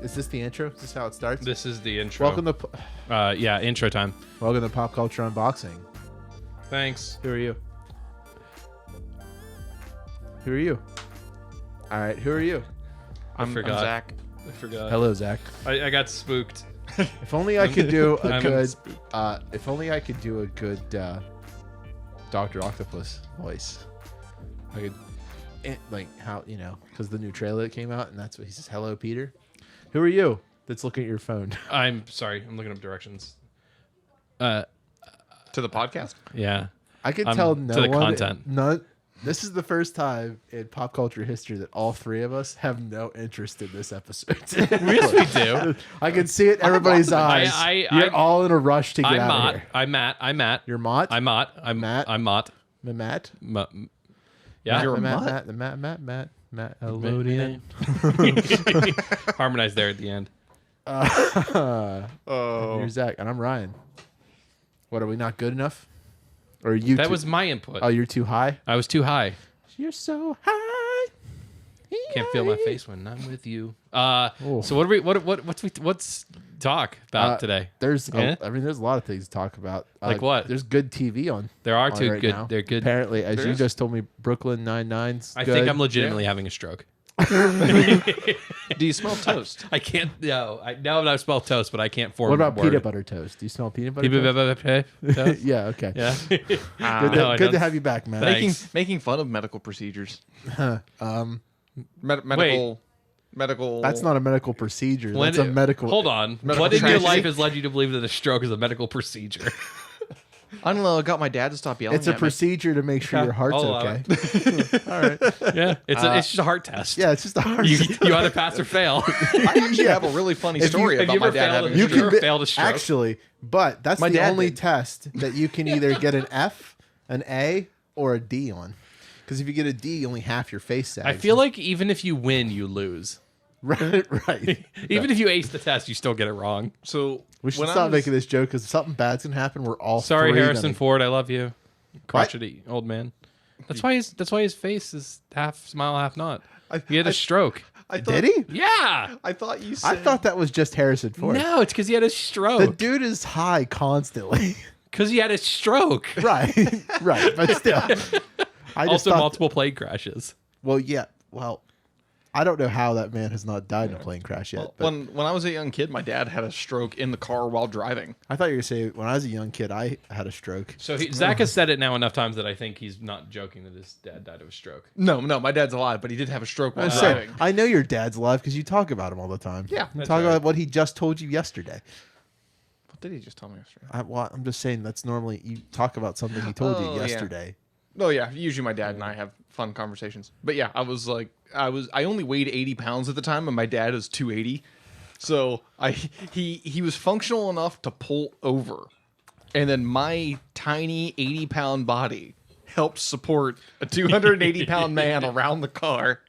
Is this the intro? Is this how it starts? This is the intro. Welcome to yeah, intro time. Welcome to Pop Culture Unboxing. Thanks. Who are you? Who are you? All right, who are you? I forgot. I'm Zach. I forgot. Hello, Zach. I got spooked. If only I could do a I'm good. spooked. If only I could do a good Dr. Octopus voice. I could, like how because the new trailer that came out and that's what he says. Hello, Peter. Who are you? That's looking at your phone. I'm sorry. I'm looking up directions. To the podcast? Yeah. I can tell no to the one. content. This is the first time in pop culture history that all three of us have no interest in this episode. Yes, we do. I can see it in everybody's eyes. You're all in a rush to get out of here. I'm Matt. You're Mott? I'm Matt. I'm Matt? I'm Matt. Matt? Yeah. You're Matt. Elodian. Harmonized there at the end. You're Zach, and I'm Ryan. What, are we not good enough? Or are you That was my input. Oh, you're too high? I was too high. You're so high. Can't feel my face when I'm with you. So what are we? What's talk about today? There's, Yeah? there's a lot of things to talk about. Like what? There's good TV on. There are on two right good. now. They're good. Apparently, as There you is? just told me, Brooklyn Nine-Nine's I good. think I'm legitimately having a stroke. Do you smell toast? I can't. No, I know I smell toast, but I can't form. What about a word. peanut butter toast? Do you smell peanut butter Peanut toast? butter toast? Yeah, okay. Yeah. Good, No, I good to don't. have you back, man. Thanks. Making fun of medical procedures. Medical. Wait. Medical. That's not a medical procedure. When- That's a medical. Hold on. Medical What in your tragedy? life has led you to believe that a stroke is a medical procedure? I don't know. I got my dad to stop yelling. It's a at me. procedure to make sure Okay. your heart's I'll allow okay. All right. Yeah. It's just a heart test. Yeah, it's just a heart. You either pass or fail. I actually have a really funny story have about you my ever dad failed having. a- a You stroke. can- ever failed a stroke? Actually, but that's My the dad only did. test that you can either get an F, an A, or a D on. Because if you get a D, only half your face sags. I feel like even if you win, you lose. right. Even if you ace the test, you still get it wrong. So We should when I stop was- making this joke because something bad's gonna happen. We're all Sorry, three Harrison gonna- Ford. I love you. Crotchety old man. That's why his face is half smile, half not. He had a stroke. I thought, Did he? Yeah. I thought you said. I thought that was just Harrison Ford. No, it's because he had a The stroke. dude is high constantly. Because he had a stroke. right, right, but still. I just Also, thought, multiple plane crashes. well, yeah, well, I don't know how that man has not died in a plane crash yet. But When I was a young kid, my dad had a stroke in the car while driving. I thought you were going to say when I was a young kid, I had a stroke. So Zach has said it now enough times that I think he's not joking that his dad died of a stroke. No, my dad's alive, but he did have a stroke while I said, driving. I know your dad's alive because you talk about him all the time. Yeah, you that's talk right. about what he just told you yesterday. What did he just tell me yesterday? I'm just saying that's normally you talk about something he told Oh, you yeah. yesterday. Oh yeah, usually my dad and I have fun conversations. But yeah, I only weighed 80 pounds at the time, and my dad is 280. So he was functional enough to pull over, and then my tiny 80-pound body helped support a 280-pound man around the car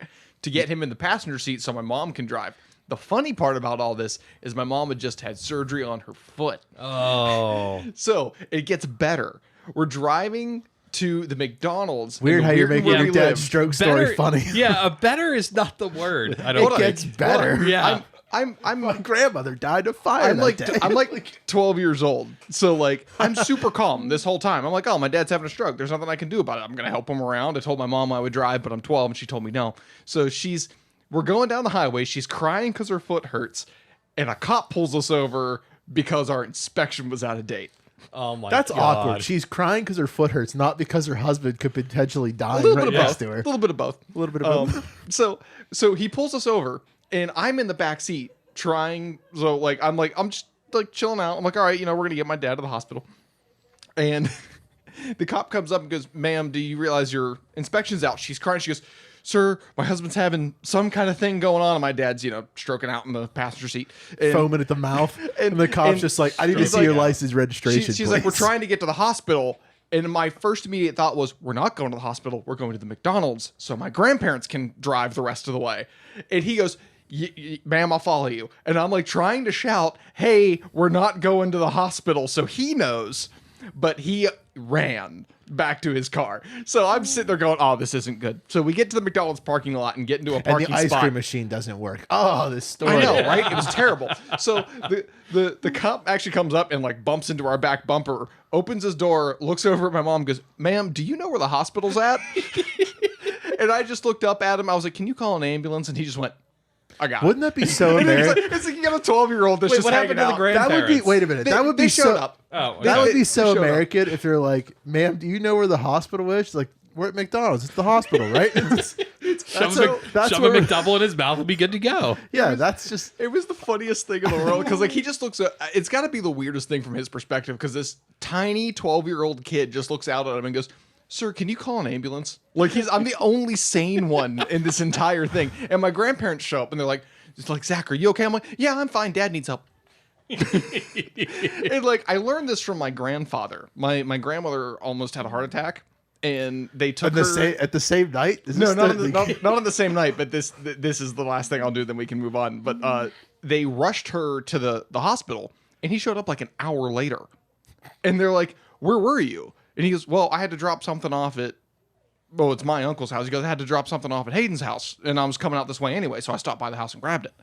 to get him in the passenger seat so my mom can drive. The funny part about all this is my mom had just had surgery on her foot. Oh. So it gets better. We're driving to the McDonald's. in Weird the how you're weird making where your we dad's live. stroke story funny. Yeah, a better is not the word. I It don't gets think. better. Yeah. I'm My grandmother died of fire. I'm like that day. I'm like 12 years old. So like I'm super calm this whole time. I'm like, oh, my dad's having a stroke. There's nothing I can do about it. I'm gonna help him around. I told my mom I would drive, but I'm 12 and she told me no. So we're going down the highway. She's crying because her foot hurts, and a cop pulls us over because our inspection was out of date. Oh my That's God. awkward. She's crying because her foot hurts, not because her husband could potentially die A little right bit of next both. to her. A little bit of both. A little bit of both. So he pulls us over, and I'm in the back seat trying. So I'm just like chilling out. I'm like, all right, we're gonna get my dad to the hospital, and the cop comes up and goes, "Ma'am, do you realize your inspection's out?" She's crying. She goes, "Sir, my husband's having some kind of thing going on," and my dad's stroking out in the passenger seat, and Foaming at the mouth. And the cop's and just like, I need to she's see like- your license registration. she's like, "We're please." trying to get to the hospital." And my first immediate thought was, we're not going to the hospital. We're going to the McDonald's so my grandparents can drive the rest of the way. And he goes, "Ma'am, I'll follow you." And I'm like trying to shout, "Hey, we're not going to the hospital," so he knows. But he ran. back to his car. So I'm sitting there going, oh, this isn't good. So we get to the McDonald's parking lot and get into a And parking the ice spot. cream machine doesn't work. Oh, this story. I know, right? It was terrible. So the cop actually comes up and like bumps into our back bumper, opens his door, looks over at my mom, goes, "Ma'am, do you know where the hospital's at?" And I just looked up at him. I was like, "Can you call an ambulance?" And he just went, "I got Wouldn't it." that be so American? It's like you got a 12-year-old that's Wait, just what hanging happened to the out. grandparents? That would be. Wait a minute. That would They be showed so. up. Oh, That okay. would be so Showed up. American if you're like, "Ma'am, do you know where the hospital is?" She's like, "We're at McDonald's. It's the hospital, right?" Shove that's a where- McDouble in his mouth and be good to go. Yeah, that's just. It was the funniest thing in the world because like he just looks at it's got to be the weirdest thing from his perspective because this tiny 12-year-old kid just looks out at him and goes, "Sir, can you call an ambulance?" Like I'm the only sane one in this entire thing. And my grandparents show up and they're like, "Zach, are you okay?" I'm like, "Yeah, I'm fine. Dad needs help." And like I learned this from my grandfather. My grandmother almost had a heart attack and they took her At the same night? Is no, this not on the same night, but this is the last thing I'll do, then we can move on. But they rushed her to the hospital, and he showed up like an hour later. And they're like, "Where were you?" And he goes, "Well, I had to drop something off at, well, it's my uncle's house." He goes, "I had to drop something off at Hayden's house, and I was coming out this way anyway, so I stopped by the house and grabbed it."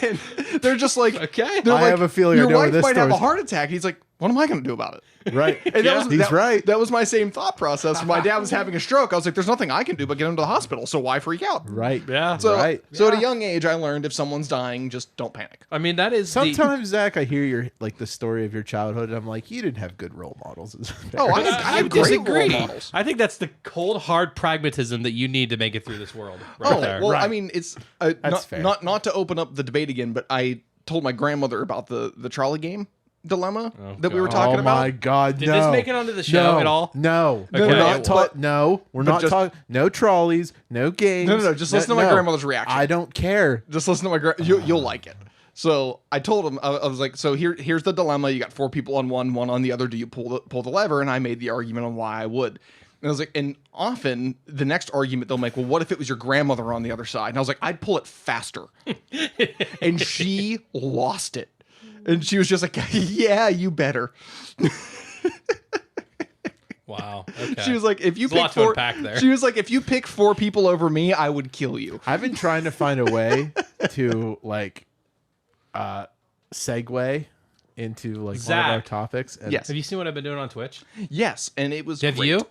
And they're just like, Okay. they're I have a feeling I your know where wife this might have a story's- heart attack. He's like, "What am I going to do about it?" Right. And He's right. That was my same thought process. When my dad was having a stroke, I was like, "There's nothing I can do but get him to the hospital. So why freak out?" Right. Yeah. So, Right. so at a young age, I learned if someone's dying, just don't panic. I mean, that is Sometimes, Zach, I hear your the story of your childhood, and I'm like, you didn't have good role models. Oh, I have great disagree. role models. I think that's the cold, hard pragmatism that you need to make it through this world. Right Oh, there. well, Right. I mean, it's That's fair. not to open up the debate again, but I told my grandmother about the trolley game dilemma that we were God. talking Oh about. my God! Did no. this make it onto the show no, at all? No, Okay. we're not But- talking. No, we're not just- talking. No trolleys, no games. No. Just listen to my grandmother's reaction. I don't care. Just listen to my you'll like it. So I told him, I was like, "So here's the dilemma. You got 4 people on one on the other. Do you pull the lever?" And I made the argument on why I would. And I was like, and often the next argument they'll make, "Well, what if it was your grandmother on the other side?" And I was like, "I'd pull it faster." And she lost it. And she was just like, "Yeah, you better." Wow. Okay. She was like, "If you There's a lot pick to 4, unpack there. she was like, "If you pick 4 people over me, I would kill you." I've been trying to find a way to like segue into like one of our Zach. topics. And Yes. Have you seen what I've been doing on Twitch? Yes, and it was Have great. you?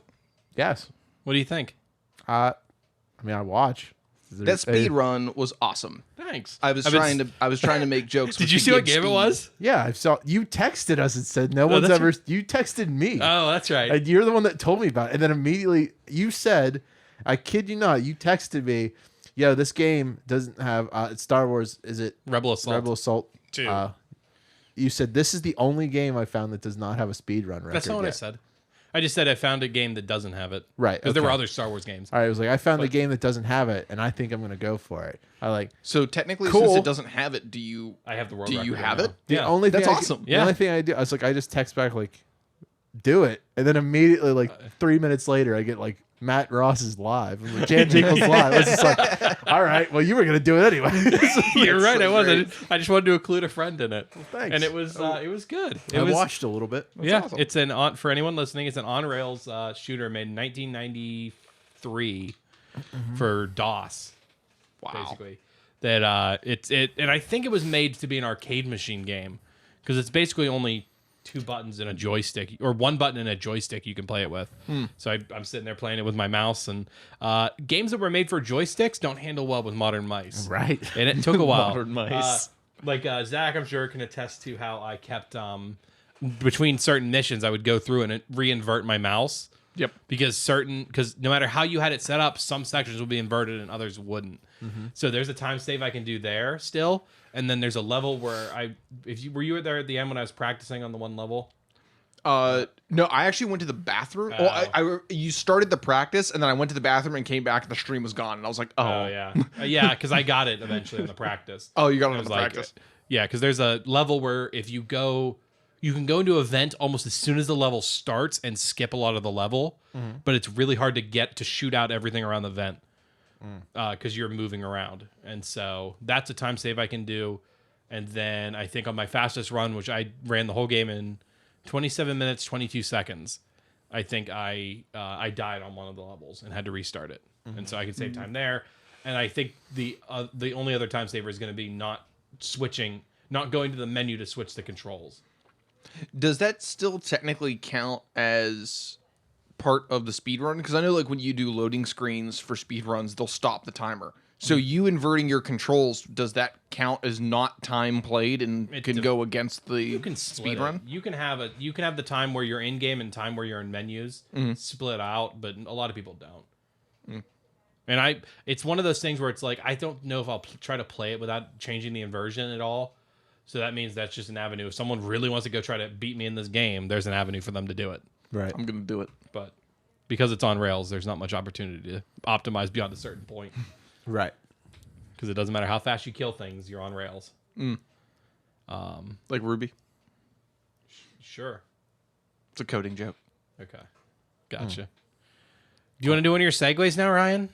Yes. What do you think? I mean, I watch. That speed run was awesome. Thanks. I was trying to make jokes. Did with you the see what gig game it speed. was? Yeah, I saw you texted us and said no one's that's ever. You texted me. Oh, that's right. And you're the one that told me about it. And then immediately you said, I kid you not, you texted me, "Yo, this game doesn't have it's Star Wars. Is it Rebel Assault. Rebel Assault 2. You said this is the only game I found that does not have a speed run record. That's not what I yet." said. I just said I found a game that doesn't have it. Right, Because there were okay. other Star Wars games. All right, I was like, I found the game that doesn't have it, and I think I'm gonna go for it. I like So technically, Cool. since it doesn't have it, do you? I have the world Do record you right have now. it? the Yeah. only That's thing awesome. The Yeah. only thing I do, I was like, I just text back like, do it, and then immediately like 3 minutes later, I get like Matt Ross is live. I'm like, Jan Jingle's live. I was just like, all right, well, you were gonna do it anyway. You're right. so I was. great. I just wanted to include a friend in it. thanks. And it was good. It I was, watched a little bit. yeah, awesome. it's an on for anyone listening. It's an on rails shooter made in 1993 for DOS. Wow. Basically, that and I think it was made to be an arcade machine game because it's basically only 2 buttons and a joystick, or 1 button and a joystick you can play it with. So I'm sitting there playing it with my mouse, and games that were made for joysticks don't handle well with modern mice. Right. And it took a while. Modern mice. Zach, I'm sure, can attest to how I kept between certain missions, I would go through and reinvert my mouse. Yep. Because no matter how you had it set up, some sections would be inverted and others wouldn't. So there's a time save I can do there still, and then there's a level where were you there at the end when I was practicing on the one level? No, I actually went to the bathroom. Well, you started the practice, and then I went to the bathroom and came back, and the stream was gone, and I was like, "Oh, Oh yeah, yeah, because I got it eventually on the practice. oh, you got it I on was the like, practice." yeah, because there's a level where if you go, you can go into an event almost as soon as the level starts and skip a lot of the level, but it's really hard to get to shoot out everything around the vent because you're moving around, and so that's a time save I can do. And then I think on my fastest run, which I ran the whole game in 27 minutes, 22 seconds. I think I died on one of the levels and had to restart it, and so I could save time there. And I think the only other time saver is going to be not going to the menu to switch the controls. Does that still technically count as part of the speed run? Because I know, like, when you do loading screens for speed runs, they'll stop the timer. So you inverting your controls, does that count as not time played and can go against the speed run? You can have the time where you're in game and time where you're in menus split out, but a lot of people don't. And it's one of those things where it's like, I don't know if I'll try to play it without changing the inversion at all. So that means that's just an avenue. If someone really wants to go try to beat me in this game, there's an avenue for them to do it. Right. I'm going to do it. But because it's on rails, there's not much opportunity to optimize beyond a certain point. Right. Because it doesn't matter how fast you kill things, you're on rails. Like Ruby. Sure. It's a coding joke. Okay. Gotcha. Do you want to do one of your segues now, Ryan?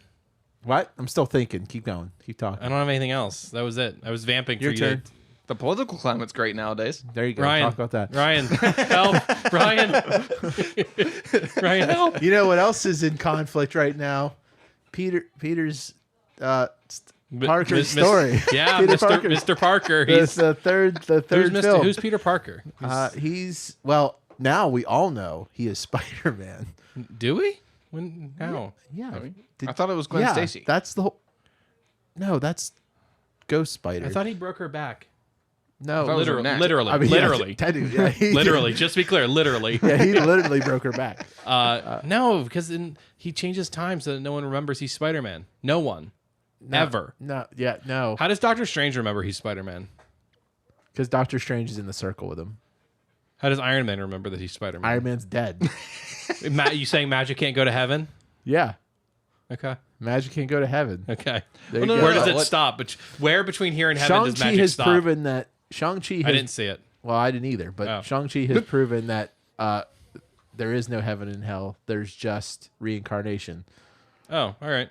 What? I'm still thinking. Keep going. Keep talking. I don't have anything else. That was it. I was vamping Your for turn. you. The political climate's great nowadays. There you go. Ryan, Talk about that. Ryan, help. Ryan. Ryan, help. You know what else is in conflict right now? Peter's Parker's story. Yeah, Peter Mr. Parker. Mr. Parker. It's the third film. Who's Peter Parker? Well, now we all know he is Spider-Man. Do we? When? How? Yeah. I thought it was Gwen Stacy. That's the whole... No, that's Ghost Spider. I thought he broke her back. No, thought it was her neck. Literally. I mean, literally. Yeah, technically, yeah, he Literally. Just to be clear, literally. Yeah, he literally broke her back. No, because then he changes time so that no one remembers he's Spider-Man. No one. Ever. No, yeah, no. How does Doctor Strange remember he's Spider-Man? Because Doctor Strange is in the circle with him. How does Iron Man remember that he's Spider-Man? Iron Man's dead. You saying magic can't go to heaven? Yeah. Okay. Magic can't go to heaven. Okay. There you no, go. no, Where does no. it stop? Where between here and heaven does Shang-Chi magic has stop? proven that... Shang-Chi has... I didn't see it. Well, I didn't either, but Oh. Shang-Chi has proven that there is no heaven and hell. There's just reincarnation Oh, all right.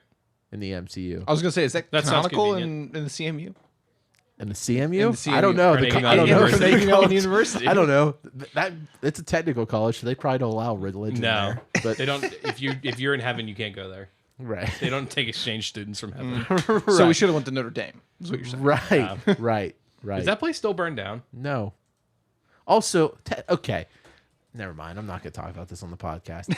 in the MCU. I was going to say, is that That sounds canonical in convenient. the CMU? In the CMU? In the CMU. I don't know. Carnegie I don't know. Mellon if they Carnegie call Mellon it- University. I don't know. That it's a technical college, so they probably don't allow religion No, there. But they don't. If you're in heaven, you can't go there. right, They don't take exchange students from heaven. So we should have went to Notre Dame, is what you're saying. right. Is that place still burned down? No. Also, okay. Never mind. I'm not going to talk about this on the podcast.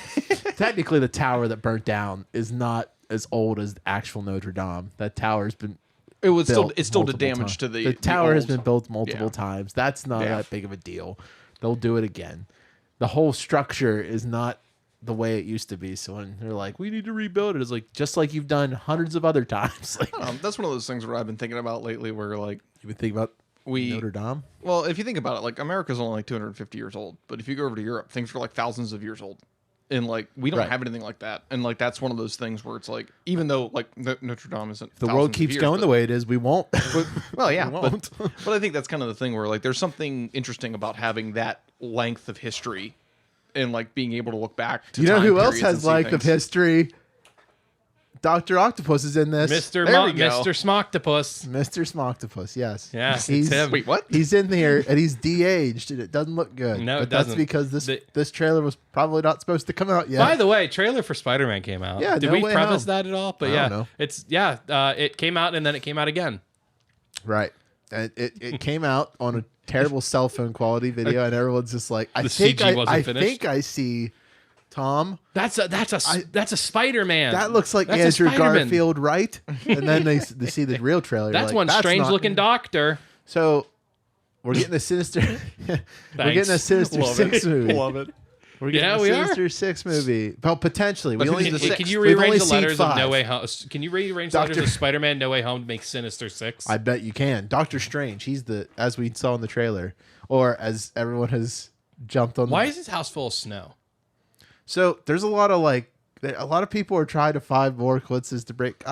Technically, the tower that burnt down is not as old as actual Notre Dame. That tower's been It's still built the multiple damage times. to the The tower has old- been built multiple Yeah. times. That's not Yeah. that big of a deal. They'll do it again. The whole structure is not the way it used to be. So when they're like, we need to rebuild it, it's like just like you've done hundreds of other times. Like That's one of those things where I've been thinking about lately where, like, you would think about Notre Dame. well, if you think about it, like, America's only like 250 years old. But if you go over to Europe, things are like thousands of years old. And, like, we don't Right. have anything like that. And, like, that's one of those things where it's like, even though, like, Notre Dame isn't The world keeps going the way it is. We won't. Well, yeah, We won't. but I think that's kind of the thing where, like, there's something interesting about having that length of history and, like, being able to look back to You know time who else periods and has see length of things. history? Dr. Octopus is in this. Mr. There we go. Mr. Smoktopus. Mr. Smoktopus, yes. Yeah, it's he's, him. Wait, what? He's in there and he's de-aged and it doesn't look good. No, it but that's doesn't. because this trailer was probably not supposed to come out yet. By the way, trailer for Spider-Man came out. Yeah, Did No we Way preface Home. that at all? But I yeah, don't know. it came out and then it came out again. Right. And it came out on a terrible cell phone quality video and everyone's just like, I The think CG wasn't I finished? think I see Tom. That's a Spider-Man. That looks like That's a Andrew Spider-Man. Garfield, right? And then they see the real trailer. That's like, one strange not- looking doctor. So we're getting a Sinister. We're getting a Sinister Love Six it. movie. Love it. We're getting Yeah, a we are. Sinister Six movie. Well, potentially. But We only who's the Can six? you We've only rearrange the seen letters of 5. No Way Home? Can you rearrange the letters Doctor- of Spider-Man No Way Home to make Sinister Six? I bet you can. Doctor Strange. He's as we saw in the trailer, or as everyone has jumped on. Why is his house full of snow? So there's a lot of people are trying to find more glimpses to break.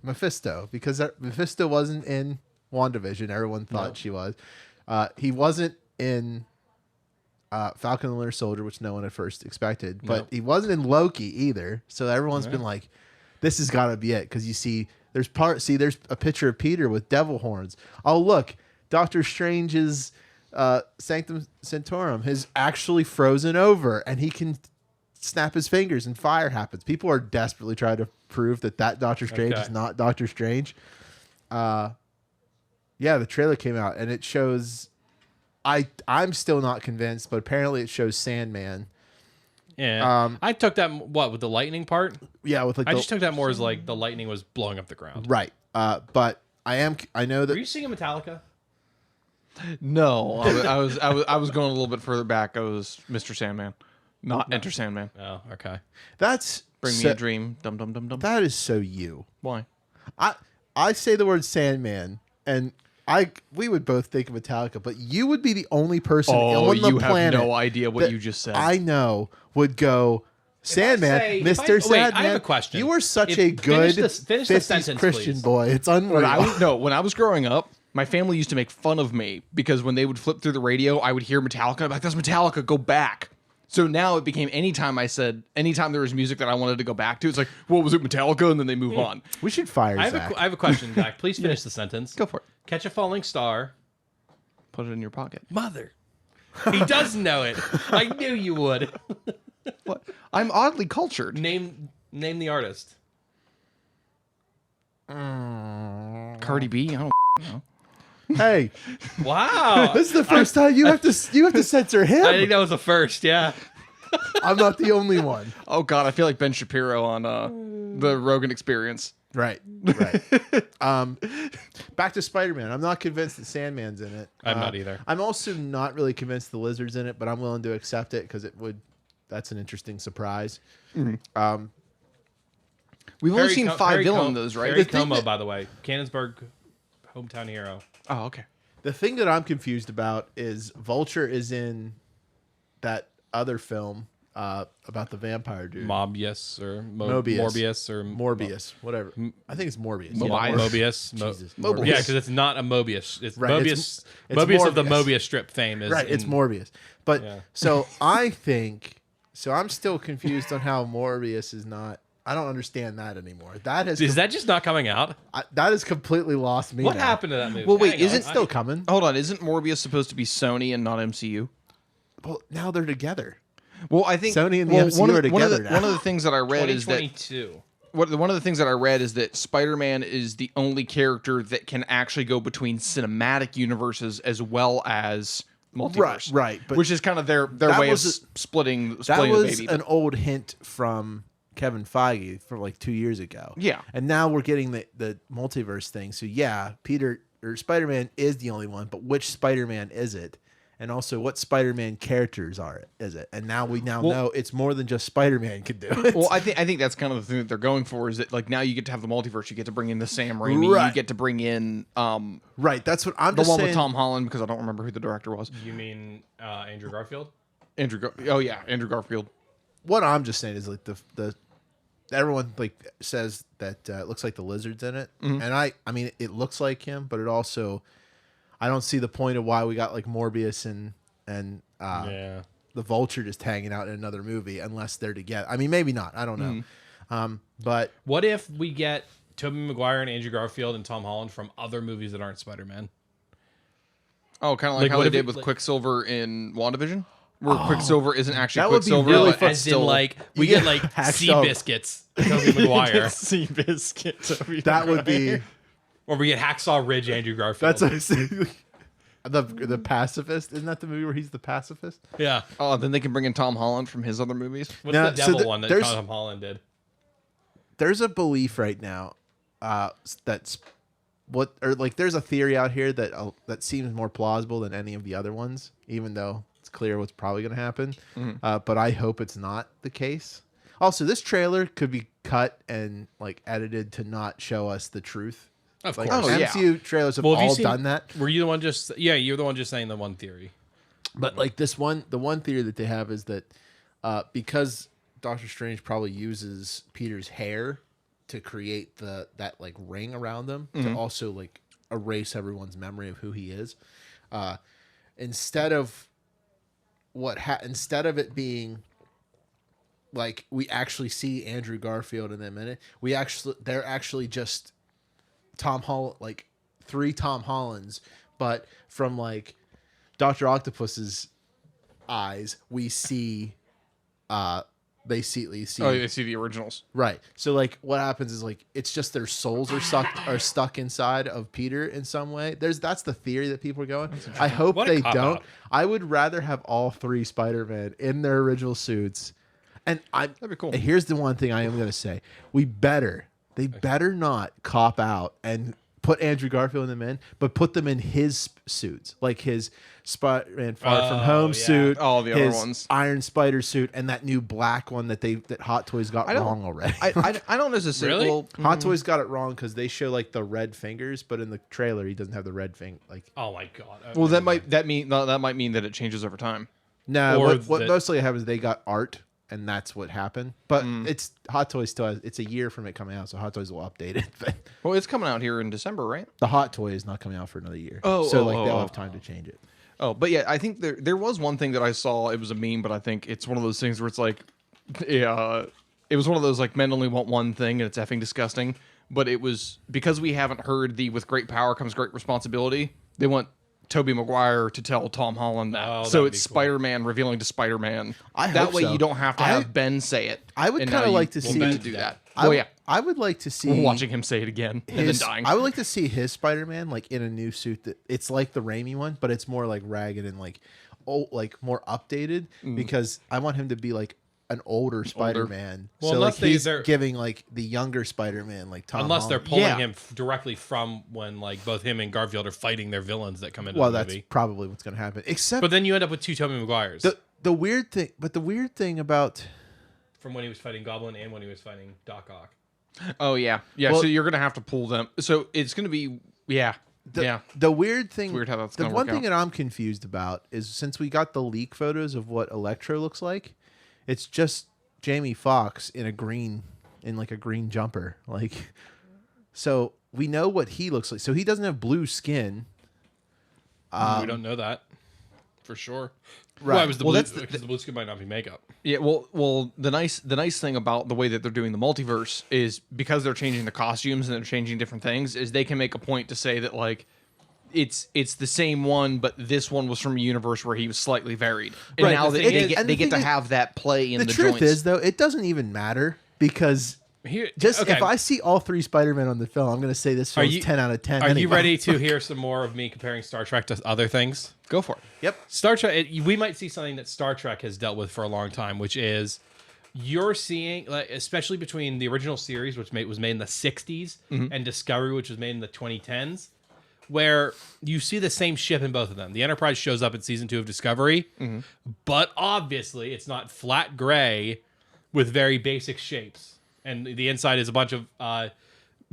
Mephisto, because Mephisto wasn't in WandaVision. Everyone thought she was. He wasn't in Falcon and the Winter Soldier, which no one at first expected. But he wasn't in Loki either. So everyone's been like, this has got to be it. Because you see, there's a picture of Peter with devil horns. Oh, look, Doctor Strange's Sanctum Sanctorum is actually frozen over, and he can snap his fingers and fire happens. People are desperately trying to prove that Doctor Strange is not Doctor Strange. Yeah, the trailer came out and it shows. I'm still not convinced, but apparently it shows Sandman. Yeah, I took that with the lightning part. Yeah, with like I just took that more as like the lightning was blowing up the ground. Right. But I know that. Were you singing Metallica? No, I was going a little bit further back. I was Mr. Sandman, not Enter Sandman. Oh, okay. That's Bring me a dream. Dum dum dum dum. That is so you. Why? I say the word Sandman, and we would both think of Metallica, but you would be the only person on the planet. Have no idea what you just said. I know would go Sandman, Mr. Sandman. Wait, I have a question. You were such a good finish the sentence, Christian please. boy. It's unreal. When I was growing up, my family used to make fun of me because when they would flip through the radio, I would hear Metallica. I'm like, that's Metallica, go back. So now it became anytime there was music that I wanted to go back to, it's like, what was it, Metallica? And then they move on. We should fire Zach. I have a question, Zach. Please finish the sentence. Go for it. Catch a falling star. Put it in your pocket. Mother. He does know it. I knew you would. What? I'm oddly cultured. Name the artist. Cardi B? I don't know. Hey, wow. this is the first time you have to censor him. I think that was the first, yeah. I'm not the only one. Oh God, I feel like Ben Shapiro on the Rogan Experience. Right. Back to Spider-Man. I'm not convinced that Sandman's in it. I'm not either. I'm also not really convinced the Lizard's in it, but I'm willing to accept it because that's an interesting surprise. Mm-hmm. We've only seen 5 villains, right? Harry Como, by the way. Cannonsburg, hometown hero. Oh, okay. The thing that I'm confused about is Vulture is in that other film about the vampire dude. Mobius or Mobius. Morbius or Morbius, whatever. I think it's Morbius. Mobius. Jesus. Mobius. Yeah, because it's not a Mobius. It's Right, Mobius. it's Mobius of the Morbius. Mobius strip fame is Right, it's Morbius. But Yeah. so I'm still confused on how Morbius is not. I don't understand that anymore. Is that just not coming out? That has completely lost me. What now. happened to that movie? Well, wait, Hang on. It's still coming. Hold on, isn't Morbius supposed to be Sony and not MCU? Well, now they're together. Well, I think Sony and the MCU are together now. One of the things that I read is that 2022. one of the things that I read is that Spider-Man is the only character that can actually go between cinematic universes as well as multiverse. Right. But which is kind of their way of splitting the baby. An old hint from Kevin Feige from like 2 years ago. Yeah. And now we're getting the multiverse thing. So yeah, Spider-Man is the only one, but which Spider-Man is it? And also, what Spider-Man characters is it? And now we know it's more than just Spider-Man can do it. Well, I think that's kind of the thing that they're going for is that like now you get to have the multiverse, you get to bring in the Sam Raimi, Right. you get to bring in right. That's what I'm the just one saying. with Tom Holland because I don't remember who the director was. You mean Andrew Garfield? Andrew Garfield. What I'm just saying is like the everyone like says that it looks like the Lizard's in it, and I mean it looks like him, but it also I don't see the point of why we got like Morbius and the Vulture just hanging out in another movie unless they're together. I mean, maybe not. I don't know. But What if we get Tobey Maguire and Andrew Garfield and Tom Holland from other movies that aren't Spider-Man? Oh, kind of like how what they if did with Quicksilver in WandaVision, where Quicksilver isn't actually that would be Quicksilver, really but fun. it's As in, still like, we You get get like Hacksaw. Seabiscuits, Tobey Maguire. Seabiscuit. that would be Or we get Hacksaw Ridge, Andrew Garfield. that's what I'm saying. The pacifist, isn't that the movie where he's the pacifist? Yeah. Oh, then they can bring in Tom Holland from his other movies. What's Now, the so devil one that there's- Tom Holland did? There's a belief right now that's there's a theory out here that seems more plausible than any of the other ones, even though it's clear what's probably going to happen. But I hope it's not the case. Also, this trailer could be cut and like edited to not show us the truth. Of Like course. Oh, yeah. MCU trailers have Well, have you all seen- done that. Were you the one just... Yeah, you're the one just saying the one theory. But like the one theory that they have is that because Doctor Strange probably uses Peter's hair to create that like ring around them to also like erase everyone's memory of who he is. Instead of it being like we actually see Andrew Garfield in that minute, they're actually just Tom Holland, like 3 Tom Hollands, but from like Dr. Octopus's eyes, we see they see Oh, they see the originals. right. So like what happens is like it's just their souls are stuck inside of Peter in some way. That's the theory that people are going. I hope What a they cop-out. don't. I would rather have all three Spider-Man in their original suits. And That'd be cool. here's the one thing I am going to say. They better not cop out and put Andrew Garfield in them in, but put them in his suits, like his Spider-Man Far From Home yeah. suit, All the other his ones. Iron Spider suit, and that new black one that Hot Toys got wrong already. I don't necessarily. Really? Well, Hot Toys got it wrong because they show like the red fingers, but in the trailer he doesn't have the red finger. Like Oh my god. well, that might mean that it changes over time. no, Or what that- mostly happens? They got art, and that's what happened. But it's Hot Toys still has. It's a year from it coming out, so Hot Toys will update it. But Well, it's coming out here in December, right? the Hot Toy is not coming out for another year. Oh, so oh, like oh, they'll oh. have time to change it. Oh, but yeah, I think there was one thing that I saw. It was a meme, but I think it's one of those things where it's like, it was one of those like men only want one thing, and it's effing disgusting. But it was because we haven't heard the "with great power comes great responsibility." They want Tobey Maguire to tell Tom Holland that. Oh, So that'd it's be cool. Spider-Man revealing to Spider-Man. I that hope way so. you don't have to have Ben say it. I would And kinda now you like to will see- Ben do that. I Oh yeah, I would like to see watching him say it again and then his, dying. I would like to see his Spider-Man like in a new suit that it's like the Raimi one, but it's more like ragged and like more updated because I want him to be like an older Spider-Man. Well, so unless like he's they're- giving like the younger Spider-Man like Tom Unless they're Holland. pulling Yeah. him directly from when like both him and Garfield are fighting their villains that come into Well, the that's movie. probably what's going to happen. Except But then you end up with two Tobey Maguires the weird thing about from when he was fighting Goblin and when he was fighting Doc Ock. Oh yeah, yeah. Well- so you're gonna have to pull them. So it's gonna be yeah. the weird thing. weird how that's the gonna one work thing out. that I'm confused about is since we got the leak photos of what Electro looks like, it's just Jamie Foxx in a green jumper. Like, so we know what he looks like. So he doesn't have blue skin. We don't know that for sure. Right. Well, it was the Well, blue, that's the- because the blue skin might not be makeup. Yeah, well, the nice thing about the way that they're doing the multiverse is because they're changing the costumes and they're changing different things, is they can make a point to say that like it's the same one, but this one was from a universe where he was slightly varied, and Right, now the they, thing they is- get and they the get to thing is- have that play in The the truth joints. is, though, it doesn't even matter because Here, just okay. if I see all three Spider-Man on the film, I'm going to say this film's 10 out of 10. Are you anyway. ready to hear some more of me comparing Star Trek to other things? Go for it. Yep. Star Trek, we might see something that Star Trek has dealt with for a long time, which is you're seeing, like, especially between the original series, which was made in the 60s, and Discovery, which was made in the 2010s, where you see the same ship in both of them. The Enterprise shows up in season 2 of Discovery, but obviously it's not flat gray with very basic shapes. And the inside is a bunch of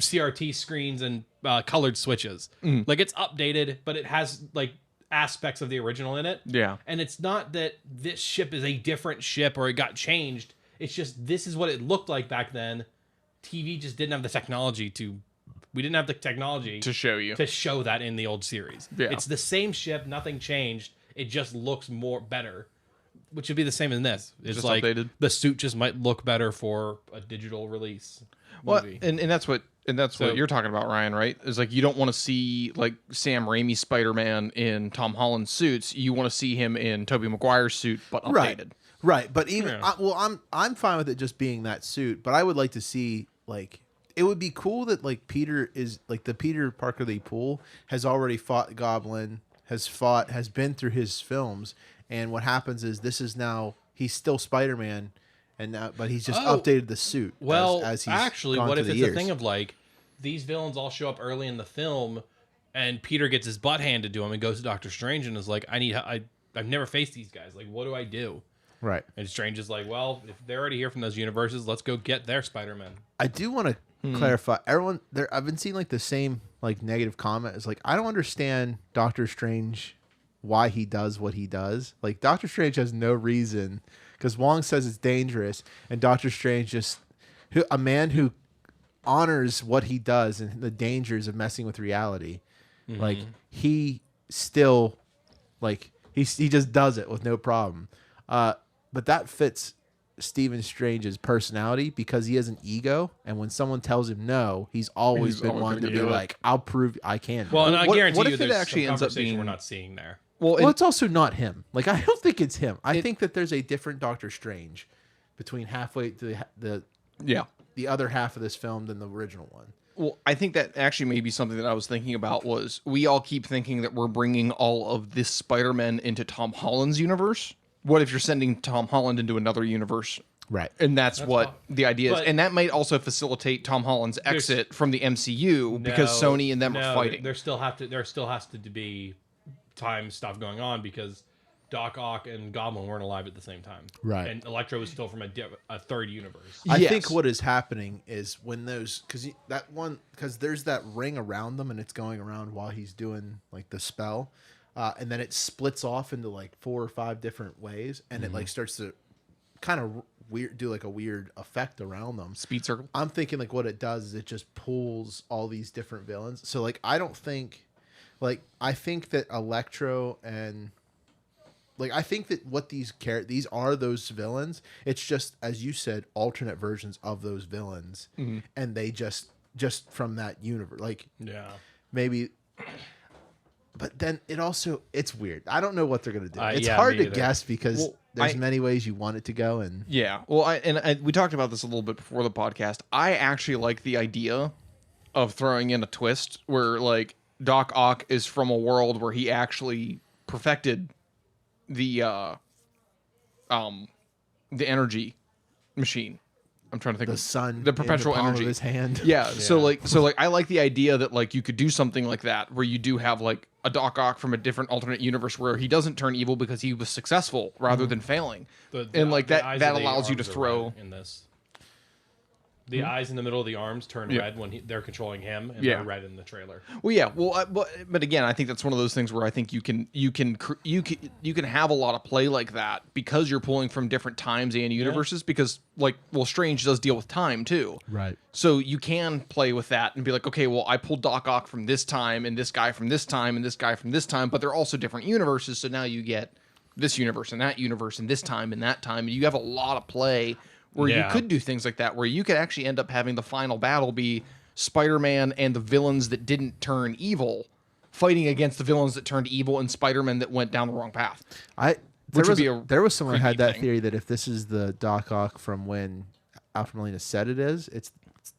CRT screens and colored switches. Like, it's updated, but it has like aspects of the original in it. Yeah. And it's not that this ship is a different ship or it got changed. It's just this is what it looked like back then. TV just didn't have the technology to. We didn't have the technology To show you. to show that in the old series. Yeah. It's the same ship, nothing changed. It just looks more better, which would be the same in this. It's Just like updated. the suit just might look better for a digital release Well, movie. and that's what So- what you're talking about, Ryan, right? Is like you don't want to see like Sam Raimi Spider-Man in Tom Holland suits. You want to see him in Tobey Maguire's suit, but updated. Right, but even Yeah. I'm fine with it just being that suit, but I would like to see like it would be cool that like Peter is like the Peter Parker they pull has already fought Goblin, has been through his films, and what happens is this is now he's still Spider-Man, and now but he's just updated the suit. Well, as he's actually, gone what through if the it's years. a thing of like these villains all show up early in the film, and Peter gets his butt handed to him and goes to Doctor Strange and is like, I've never faced these guys. Like, what do I do? Right. And Strange is like, well, if they're already here from those universes, let's go get their Spider-Man. I do want to clarify. Everyone there, I've been seeing like the same like negative comment. It's like I don't understand Doctor Strange why he does what he does. Like Doctor Strange has no reason because Wong says it's dangerous, and Doctor Strange a man who honors what he does and the dangers of messing with reality. Like he still like he just does it with no problem. But that fits Stephen Strange's personality because he has an ego, and when someone tells him no, he's always He's been always one gonna to be do it. like, "I'll prove I can." Well, and I what guarantee if you it there's actually some ends up conversation being- we're not seeing there. Well, it's also not him. Like, I don't think it's him. I think that there's a different Doctor Strange between halfway to the other half of this film than the original one. Well, I think that actually may be something that I was thinking about was we all keep thinking that we're bringing all of this Spider-Man into Tom Holland's universe. What if you're sending Tom Holland into another universe? Right. And that's what the idea is. But And that might also facilitate Tom Holland's exit from the MCU because Sony and them are fighting. There still has to be time stuff going on because Doc Ock and Goblin weren't alive at the same time. Right. And Electro was still from a third universe. I Yes. think what is happening is when those, because there's that ring around them and it's going around while he's doing like the spell, and then it splits off into like 4 or 5 different ways, and it like starts to kind of do like a weird effect around them. Speed circle. I'm thinking like what it does is it just pulls all these different villains. So like I think that Electro and like I think that what these are those villains. It's just, as you said, alternate versions of those villains, and they just from that universe. Like maybe. But then it's weird. I don't know what they're gonna do. It's hard to guess because there's many ways you want it to go. And we talked about this a little bit before the podcast. I actually like the idea of throwing in a twist where like Doc Ock is from a world where he actually perfected the energy machine. I'm trying to think the of sun, the perpetual in the palm energy of his hand. Yeah. So like I like the idea that like you could do something like that where you do have like a Doc Ock from a different alternate universe where he doesn't turn evil because he was successful rather than failing. And like that allows you to throw in this. The eyes in the middle of the arms turn red when they're controlling him, and they're red in the trailer. Well, yeah. Well, but again, I think that's one of those things where I think you can have a lot of play like that because you're pulling from different times and universes. Because Strange does deal with time too, Right. So you can play with that and be like, okay, well, I pulled Doc Ock from this time, and this guy from this time, and this guy from this time, but they're also different universes. So now you get this universe and that universe and this time and that time, and you have a lot of play. Where you could do things like that, where you could actually end up having the final battle be Spider-Man and the villains that didn't turn evil fighting against the villains that turned evil and Spider-Man that went down the wrong path. There was someone who had that theory that if this is the Doc Ock from when Alfred Molina said it is, it's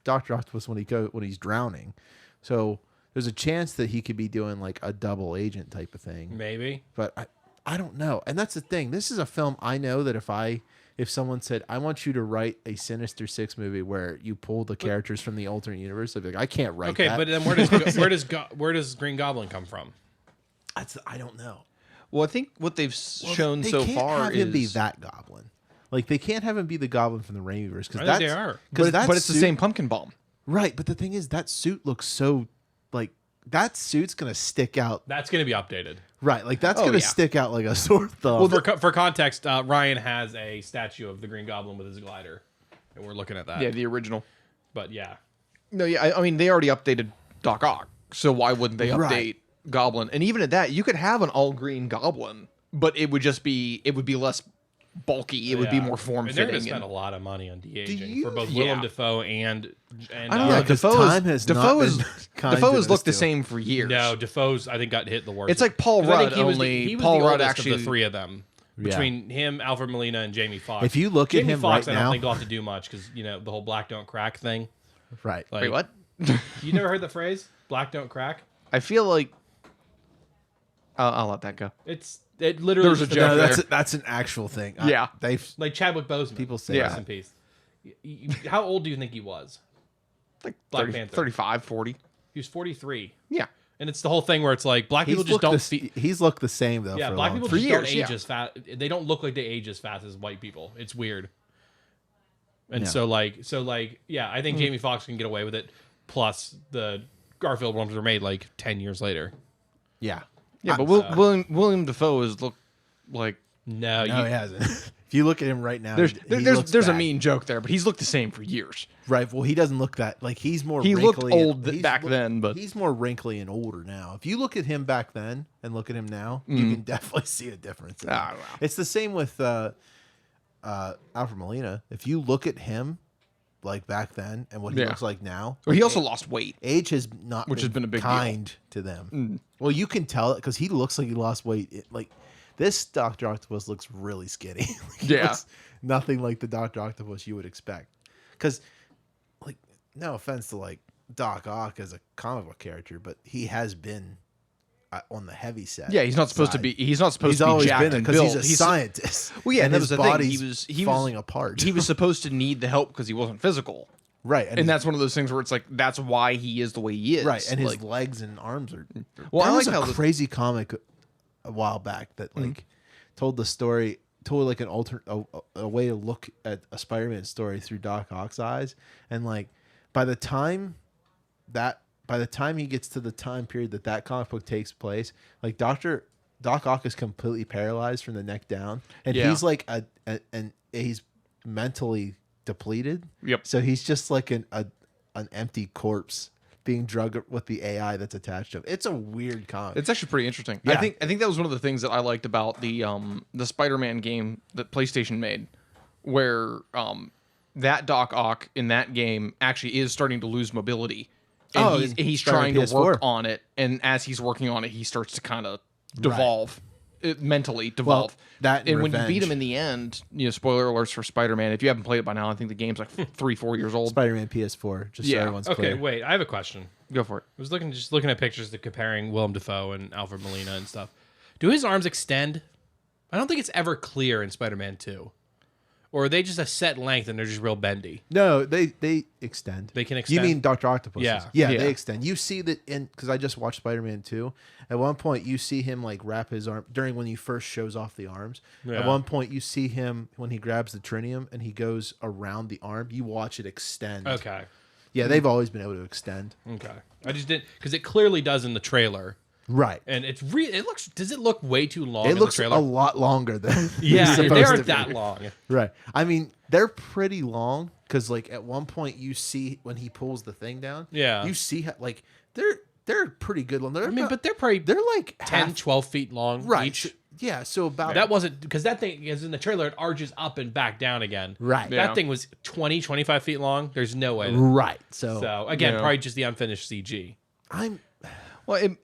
Dr. Octopus when he's drowning. So there's a chance that he could be doing like a double agent type of thing. Maybe. But I don't know. And that's the thing. This is a film I know that if someone said, I want you to write a Sinister Six movie where you pull the characters from the alternate universe, I'd be like, I can't write that. Okay, but then where does Green Goblin come from? I don't know. Well, I think what they've shown they so can't far have is him be that Goblin. Like they can't have him be the Goblin from the Raimiverse because I think they are. But it's the same pumpkin bomb, right? But the thing is, that suit looks so like that suit's gonna stick out. That's gonna be updated. Right, like that's gonna stick out like a sore thumb. Well, for context, Ryan has a statue of the Green Goblin with his glider, and we're looking at that. Yeah, the original. But yeah, no, yeah. I mean, they already updated Doc Ock, so why wouldn't they update Goblin? And even at that, you could have an all green Goblin, but it would be less bulky. It would be more form fitting. They're going to spend a lot of money on de-aging for both Willem Dafoe and I don't know. Defoe has looked the same for years. No, Defoe's I think got hit the worst. It's like Paul Rudd. He was the Paul Rudd oldest actually of the three of them. Between him, Alfred Molina, and Jamie Foxx. If you look at him Foxx, right I don't now, think he'll have to do much because the whole black don't crack thing. Right. Like, wait, what? You never heard the phrase "black don't crack"? I feel like I'll let that go. It literally. There's a joke there. That's an actual thing. Yeah, they've like Chadwick Boseman. People say rest in peace. How old do you think he was? Like Black 30, Panther. 35, 40. He was 43. Yeah. And it's the whole thing where it's like black people just don't. He's looked the same though. Yeah, for black a long people time. just don't age as fast. They don't look like they age as fast as white people. It's weird. And so yeah, I think Jamie Foxx can get away with it. Plus, the Garfield ones were made like 10 years later. Yeah. Yeah, but William Dafoe has looked like no, he hasn't. If you look at him right now, there's a mean joke there, but he's looked the same for years. Right. Well, he doesn't look that like he's more. He looked wrinkly old back then, but he's more wrinkly and older now. If you look at him back then and look at him now, you can definitely see a difference. Wow. It's the same with Alfred Molina. If you look at him like back then and what he looks like now. Well, he also lost weight. Age has not, which has been a big kind to them. Well, you can tell it because he looks like he lost weight. Like this Dr. Octopus looks really skinny. He looks nothing like the Dr. Octopus you would expect. Because, like, no offense to like Doc Ock as a comic book character, but he has been on the heavy set. Yeah, he's not supposed to be. He's not supposed He's to be always jacked been and because built. he's a scientist. Well, yeah, and that his was the thing. body's He was falling apart. He was supposed to need the help because he wasn't physical. Right, And that's one of those things where it's like that's why he is the way he is. right, and his like, legs and arms are. Well, There I was like a how crazy comic a while back that like told the story, told like an a way to look at a Spider-Man story through Doc Ock's eyes, and like by the time he gets to the time period that comic book takes place, like Doc Ock is completely paralyzed from the neck down, and he's like he's mentally depleted. Yep. So he's just like an empty corpse being drugged with the AI that's attached to him. It's a weird comic. It's actually pretty interesting. Yeah. I think that was one of the things that I liked about the Spider-Man game that PlayStation made, where that Doc Ock in that game actually is starting to lose mobility. And he's trying to work on it, and as he's working on it, he starts to kind of devolve. Mentally devolve. That and when you beat Revenge. him in the end, spoiler alerts for Spider-Man. If you haven't played it by now, I think the game's like 3-4 years old. Spider-Man PS4, just so everyone's clear. Okay, wait. I have a question. Go for it. I was looking at pictures comparing Willem Dafoe and Alfred Molina and stuff. Do his arms extend? I don't think it's ever clear in Spider-Man 2. Or are they just a set length and they're just real bendy? No, they extend. They can You extend? mean Dr. Octopus? Yeah. Yeah, Yeah. they extend. You see that because I just watched Spider-Man 2. At one point, you see him like wrap his arm during when he first shows off the arms. Yeah. At one point, you see him when he grabs the trinium and he goes around the arm. You watch it extend. Okay. Yeah, they've always been able to extend. Okay. I just didn't because it clearly does in the trailer. Right. And it looks. Does it look way too long? It in looks the a trailer? lot longer than Yeah, it's they supposed to aren't be. that long. Right. I mean, they're pretty long because, like, at one point you see when he pulls the thing down. Yeah. You see how, like, they're pretty good long. But they're probably they're like 10, half, 12 feet long right. each. Yeah. So about That wasn't because that thing is in the trailer. It arches up and back down again. right. Yeah. That thing was 20, 25 feet long. There's no way. Right. So, So again, Yeah. probably just the unfinished CG. I'm. Are you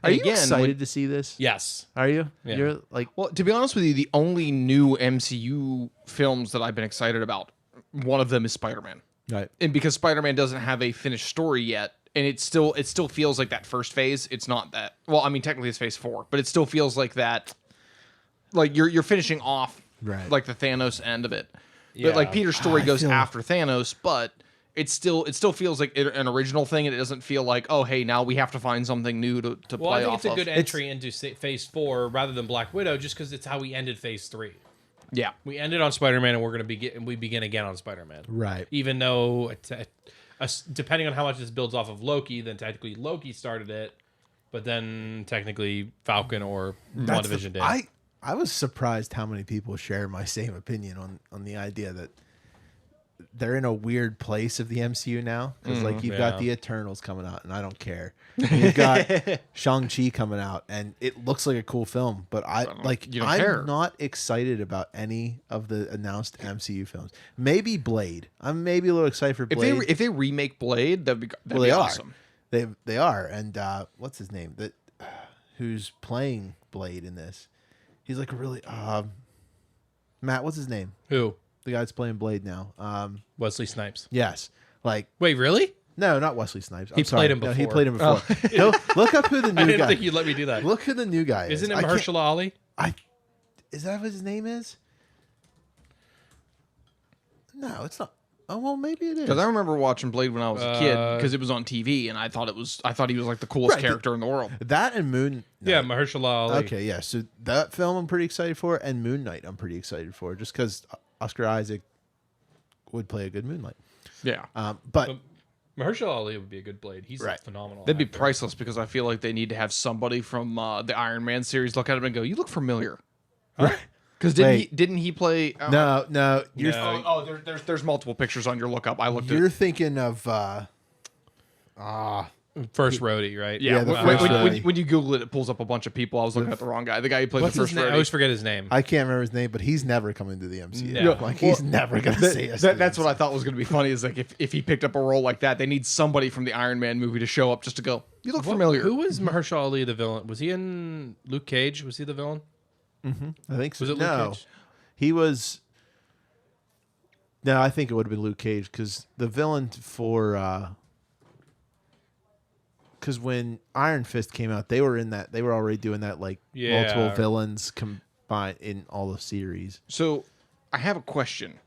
Again, excited to see this? Yes. Are you? Yeah. You're like. Well, to be honest with you, the only new MCU films that I've been excited about, one of them is Spider-Man. Right. And because Spider-Man doesn't have a finished story yet, and it still feels like that first phase. It's not that. Well, I mean, technically it's phase 4, but it still feels like that. Like you're finishing off Right. like the Thanos end of it. Yeah. But like Peter's story I goes feel- after Thanos, but it still feels like an original thing, and it doesn't feel like, oh hey, now we have to find something new to Well, play I think off it's a of. good entry into phase 4 rather than Black Widow, just because it's how we ended phase 3. Yeah. We ended on Spider-Man, and we begin again on Spider-Man. Right. Even though, depending on how much this builds off of Loki, then technically Loki started it, but then technically Falcon or WandaVision did. I was surprised how many people share my same opinion on the idea that they're in a weird place of the MCU now because like you've got yeah. the Eternals coming out and I don't care. You've got Shang-Chi coming out and it looks like a cool film, but I'm you don't care. not excited about any of the announced MCU films. Maybe Blade. I'm maybe a little excited for Blade. If they remake Blade, that'd be well, they awesome. are. They are. And what's his name? That who's playing Blade in this? He's like a really Matt. What's his name? Who? The guy that's playing Blade now. Wesley Snipes. Yes. Like Wait, really? no, not Wesley Snipes. He played him No, he before. played him before. No, look up who the I new didn't guy. think you'd let me do that. Look who the new guy is. Isn't it I can't- Mahershala Ali? Is that what his name is? No, it's not. Oh well, maybe it is. Because I remember watching Blade when I was a kid because it was on TV, and I thought he was like the coolest Right, character in the world. That and Moon. Yeah, Mahershala Ali. Okay, yeah. So that film I'm pretty excited for, and Moon Knight I'm pretty excited for, just because Oscar Isaac would play a good Moonlight. Yeah, But Mahershala Ali would be a good Blade. He's Right. phenomenal. that'd be actor. priceless because I feel like they need to have somebody from the Iron Man series look at him and go, "You look familiar." right. Because Wait. didn't he play? No, you're There's multiple pictures on your lookup. I looked you're at. thinking of First roadie, right? Yeah, Yeah, the when, first when- roadie. when you Google it, it pulls up a bunch of people. I was looking at the wrong guy. The guy who played What's the his first name? I roadie. always forget his name. I can't remember his name, but he's never coming to the MCU. No. Like he's never gonna see us. That's what I thought was going to be funny. Is like if he picked up a role like that, they need somebody from the Iron Man movie to show up just to go. You look familiar. Who was Mahershala Ali the villain? Was he in Luke Cage? Was he the villain? I think so. Was it Luke no, Cage? he was. No, I think it would have been Luke Cage because the villain for. Because when Iron Fist came out, they were in that. They were already doing that, like multiple villains combined in all the series. So, I have a question.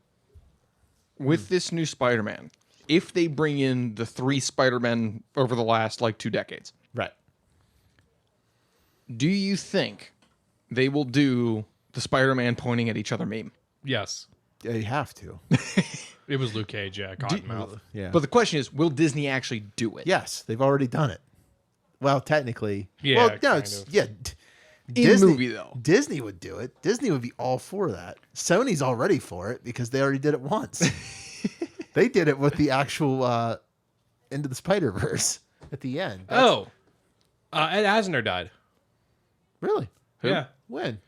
With this new Spider-Man, if they bring in the 3 Spider-Men over the last like 2 decades, Right. do you think they will do the Spider-Man pointing at each other meme? Yes. Yeah, you have to. It was Luke Cage, yeah. Cottonmouth. Yeah. But the question is, will Disney actually do it? yes, they've already done it. Well, technically. Yeah, Well, no, kind it's of. yeah. In movie, though. Disney would do it. Disney would be all for that. Sony's already for it because they already did it once. They did it with the actual Into the Spider-Verse at the end. Oh. Ed Asner died. Really? Yeah. When?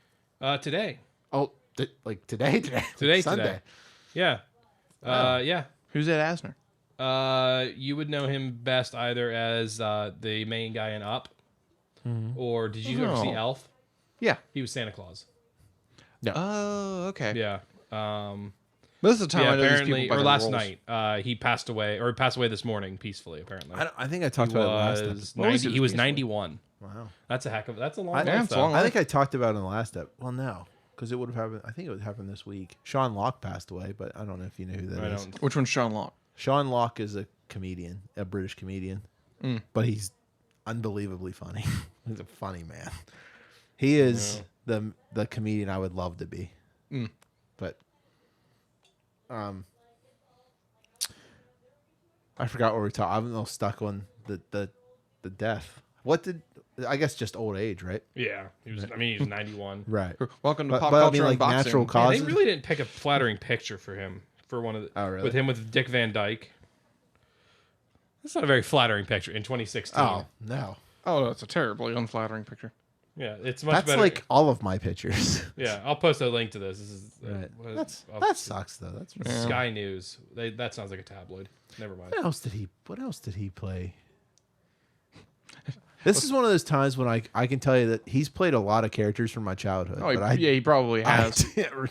Today. Oh, like today? Today, Sunday. today. Yeah. Yeah. Who's Ed Asner? You would know him best either as the main guy in Up, or did you ever see Oh. Elf? Yeah. He was Santa Claus. Oh, okay. Yeah. Most of the time, Yeah. I know these Apparently, people by or their last roles. night, he passed away, or he passed away this morning peacefully. Apparently, I think I talked he about it last was episode. 90, he was peacefully? 91. Wow. That's a long I, life. Yeah, it's though. long. I think I talked about it in the last episode. Well, no, because it would have happened. I think it would happen this week. Sean Locke passed away, but I don't know if you know who that I is. don't. Which one's Sean Locke? Sean Locke is a comedian, a British comedian, but he's unbelievably funny. He's a funny man. He is the comedian I would love to be. But I forgot what we were talking. I'm a little stuck on the death. What did I guess just old age, right? Yeah, he was. I mean, he was 91. Right. Welcome to But Pop I Culture mean, like Unboxing. natural Yeah, causes. they really didn't pick a flattering picture for him for one of the. Oh, really? With him with Dick Van Dyke. That's not a very flattering picture in 2016. Oh no, Oh, no, it's a terribly unflattering picture. Yeah, it's much that's better. like all of my pictures. Yeah, I'll post a link to this. This is Right. of That sucks though. That's Sky News. That sounds like a tabloid. Never mind. What else did he play? This is one of those times when I can tell you that he's played a lot of characters from my childhood. Oh, but he probably has. can't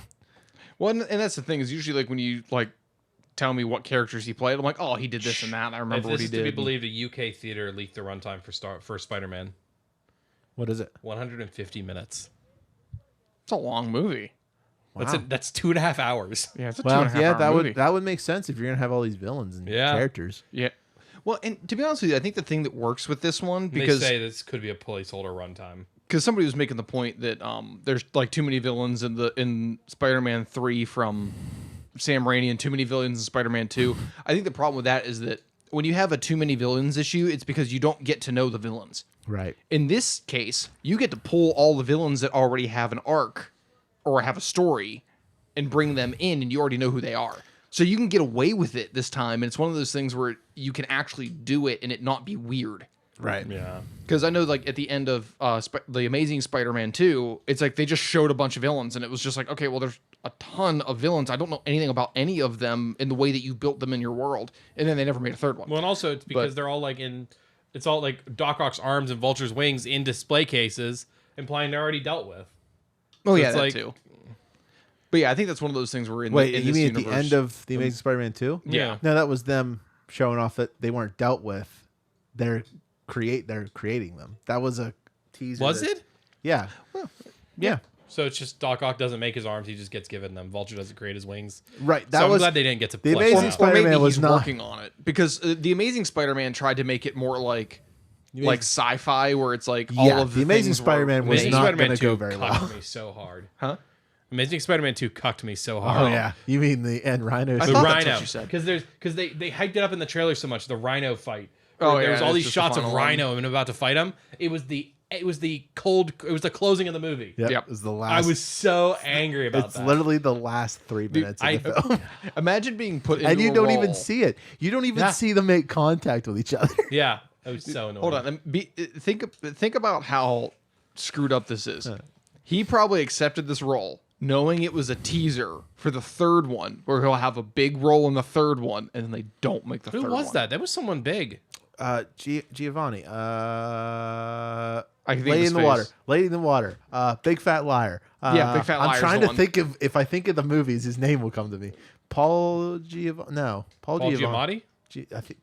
Well, and that's the thing is usually like when you like tell me what characters he played, I'm like, oh, he did this and that. And I If remember this what he is did. to be believed, a UK theater leaked the runtime for Spider-Man. What is it? 150 minutes. It's a long movie. Wow. That's 2.5 hours. Yeah, it's a Well, 2.5 yeah, hour movie. that would make sense if you're gonna have all these villains and Yeah. characters. Yeah. Well, and to be honest with you, I think the thing that works with this one They because say this could be a placeholder runtime. somebody was making the point that there's like too many villains in Spider-Man 3 from Sam Raimi and too many villains in Spider-Man 2. I think the problem with that is that when you have a too many villains issue, it's because you don't get to know the villains. Right. In this case, you get to pull all the villains that already have an arc or have a story and bring them in, and you already know who they are. So you can get away with it this time, and it's one of those things where you can actually do it and it not be weird. Right. Yeah. Because I know, like, at the end of The Amazing Spider-Man 2, it's like they just showed a bunch of villains, and it was just like, okay, well, there's a ton of villains. I don't know anything about any of them in the way that you built them in your world. And then they never made a third one. Well, and also it's because But- they're all like it's all like Doc Ock's arms and Vulture's wings in display cases, implying they're already dealt with. Oh, yeah, it's that like- too. But yeah, I think that's one of those things where in Wait, in you this mean universe, at the end of The Amazing Spider-Man 2? Yeah. No, that was them showing off that they weren't dealt with. They're creating them. That was a teaser. Was it? Yeah. Yeah. So it's just Doc Ock doesn't make his arms; he just gets given them. Vulture doesn't create his wings. Right. That So I'm was glad they didn't get to The flesh Amazing it out. Spider- or maybe Spider-Man was he's not- working on it because The Amazing Spider-Man tried to make it more like sci-fi, where it's like all Yeah, of The Amazing things were- Spider-Man was Amazing not Spider-Man gonna 2 go very cucked well. me so hard. Huh? Amazing Spider-Man 2 cucked me so hard. Oh yeah. You mean the end Rhino? I The thought that's Rhino, what you said. because they hyped it up in the trailer so much. The Rhino fight. Oh, There yeah, was all it's these just the shots of final one. Rhino and about to fight him. It was the closing of the movie. Yep. Yep. It was the last. I was so angry about It's that. literally the last 3 minutes of the film, Imagine being put into and you a don't role. even see it. You don't even Yeah. see them make contact with each other. Yeah. That was so annoying. Hold on. Think about how screwed up this is. He probably accepted this role knowing it was a teaser for the third one, where he'll have a big role in the third one, and then they don't make the third one. Who was that? That was someone big. Giovanni. I can think Lady of in the his water. face. Lady in the water. Big Fat Liar. Yeah, Big Fat Liar's I'm trying the to one. think of if I think of the movies, his name will come to me. Paul Giamatti. No, Paul Giamatti?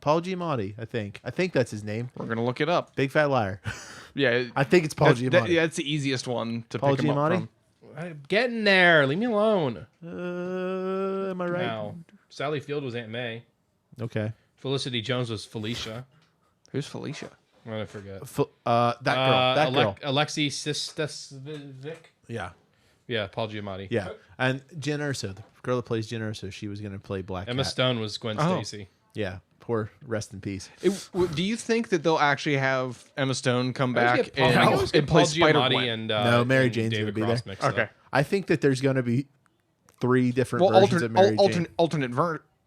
Paul Giamatti. I think that's his name. We're gonna look it up. Big Fat Liar. Yeah, I think it's Paul Giamatti. yeah, that's the easiest one to Paul pick him up Giamatti? from. I'm getting there. Leave me alone. Am I right? Now, Sally Field was Aunt May. Okay. Felicity Jones was Felicia. Who's Felicia? I forget. That girl. That girl. Alexi Sistasvic. Yeah. Yeah, Paul Giamatti. Yeah. And Jen Erso, the girl that plays Jen Erso, she was going to play Black Emma Cat. Stone was Gwen Oh. Stacy. Yeah. Poor rest in peace. Do you think that they'll actually have Emma Stone come I always back get Paul- I always and get play Paul Spider Giamatti Gwen? and No, Mary and Jane's David gonna be Cross there. mixed up. Okay. I think that there's going to be 3 different Well, versions of Mary Jane.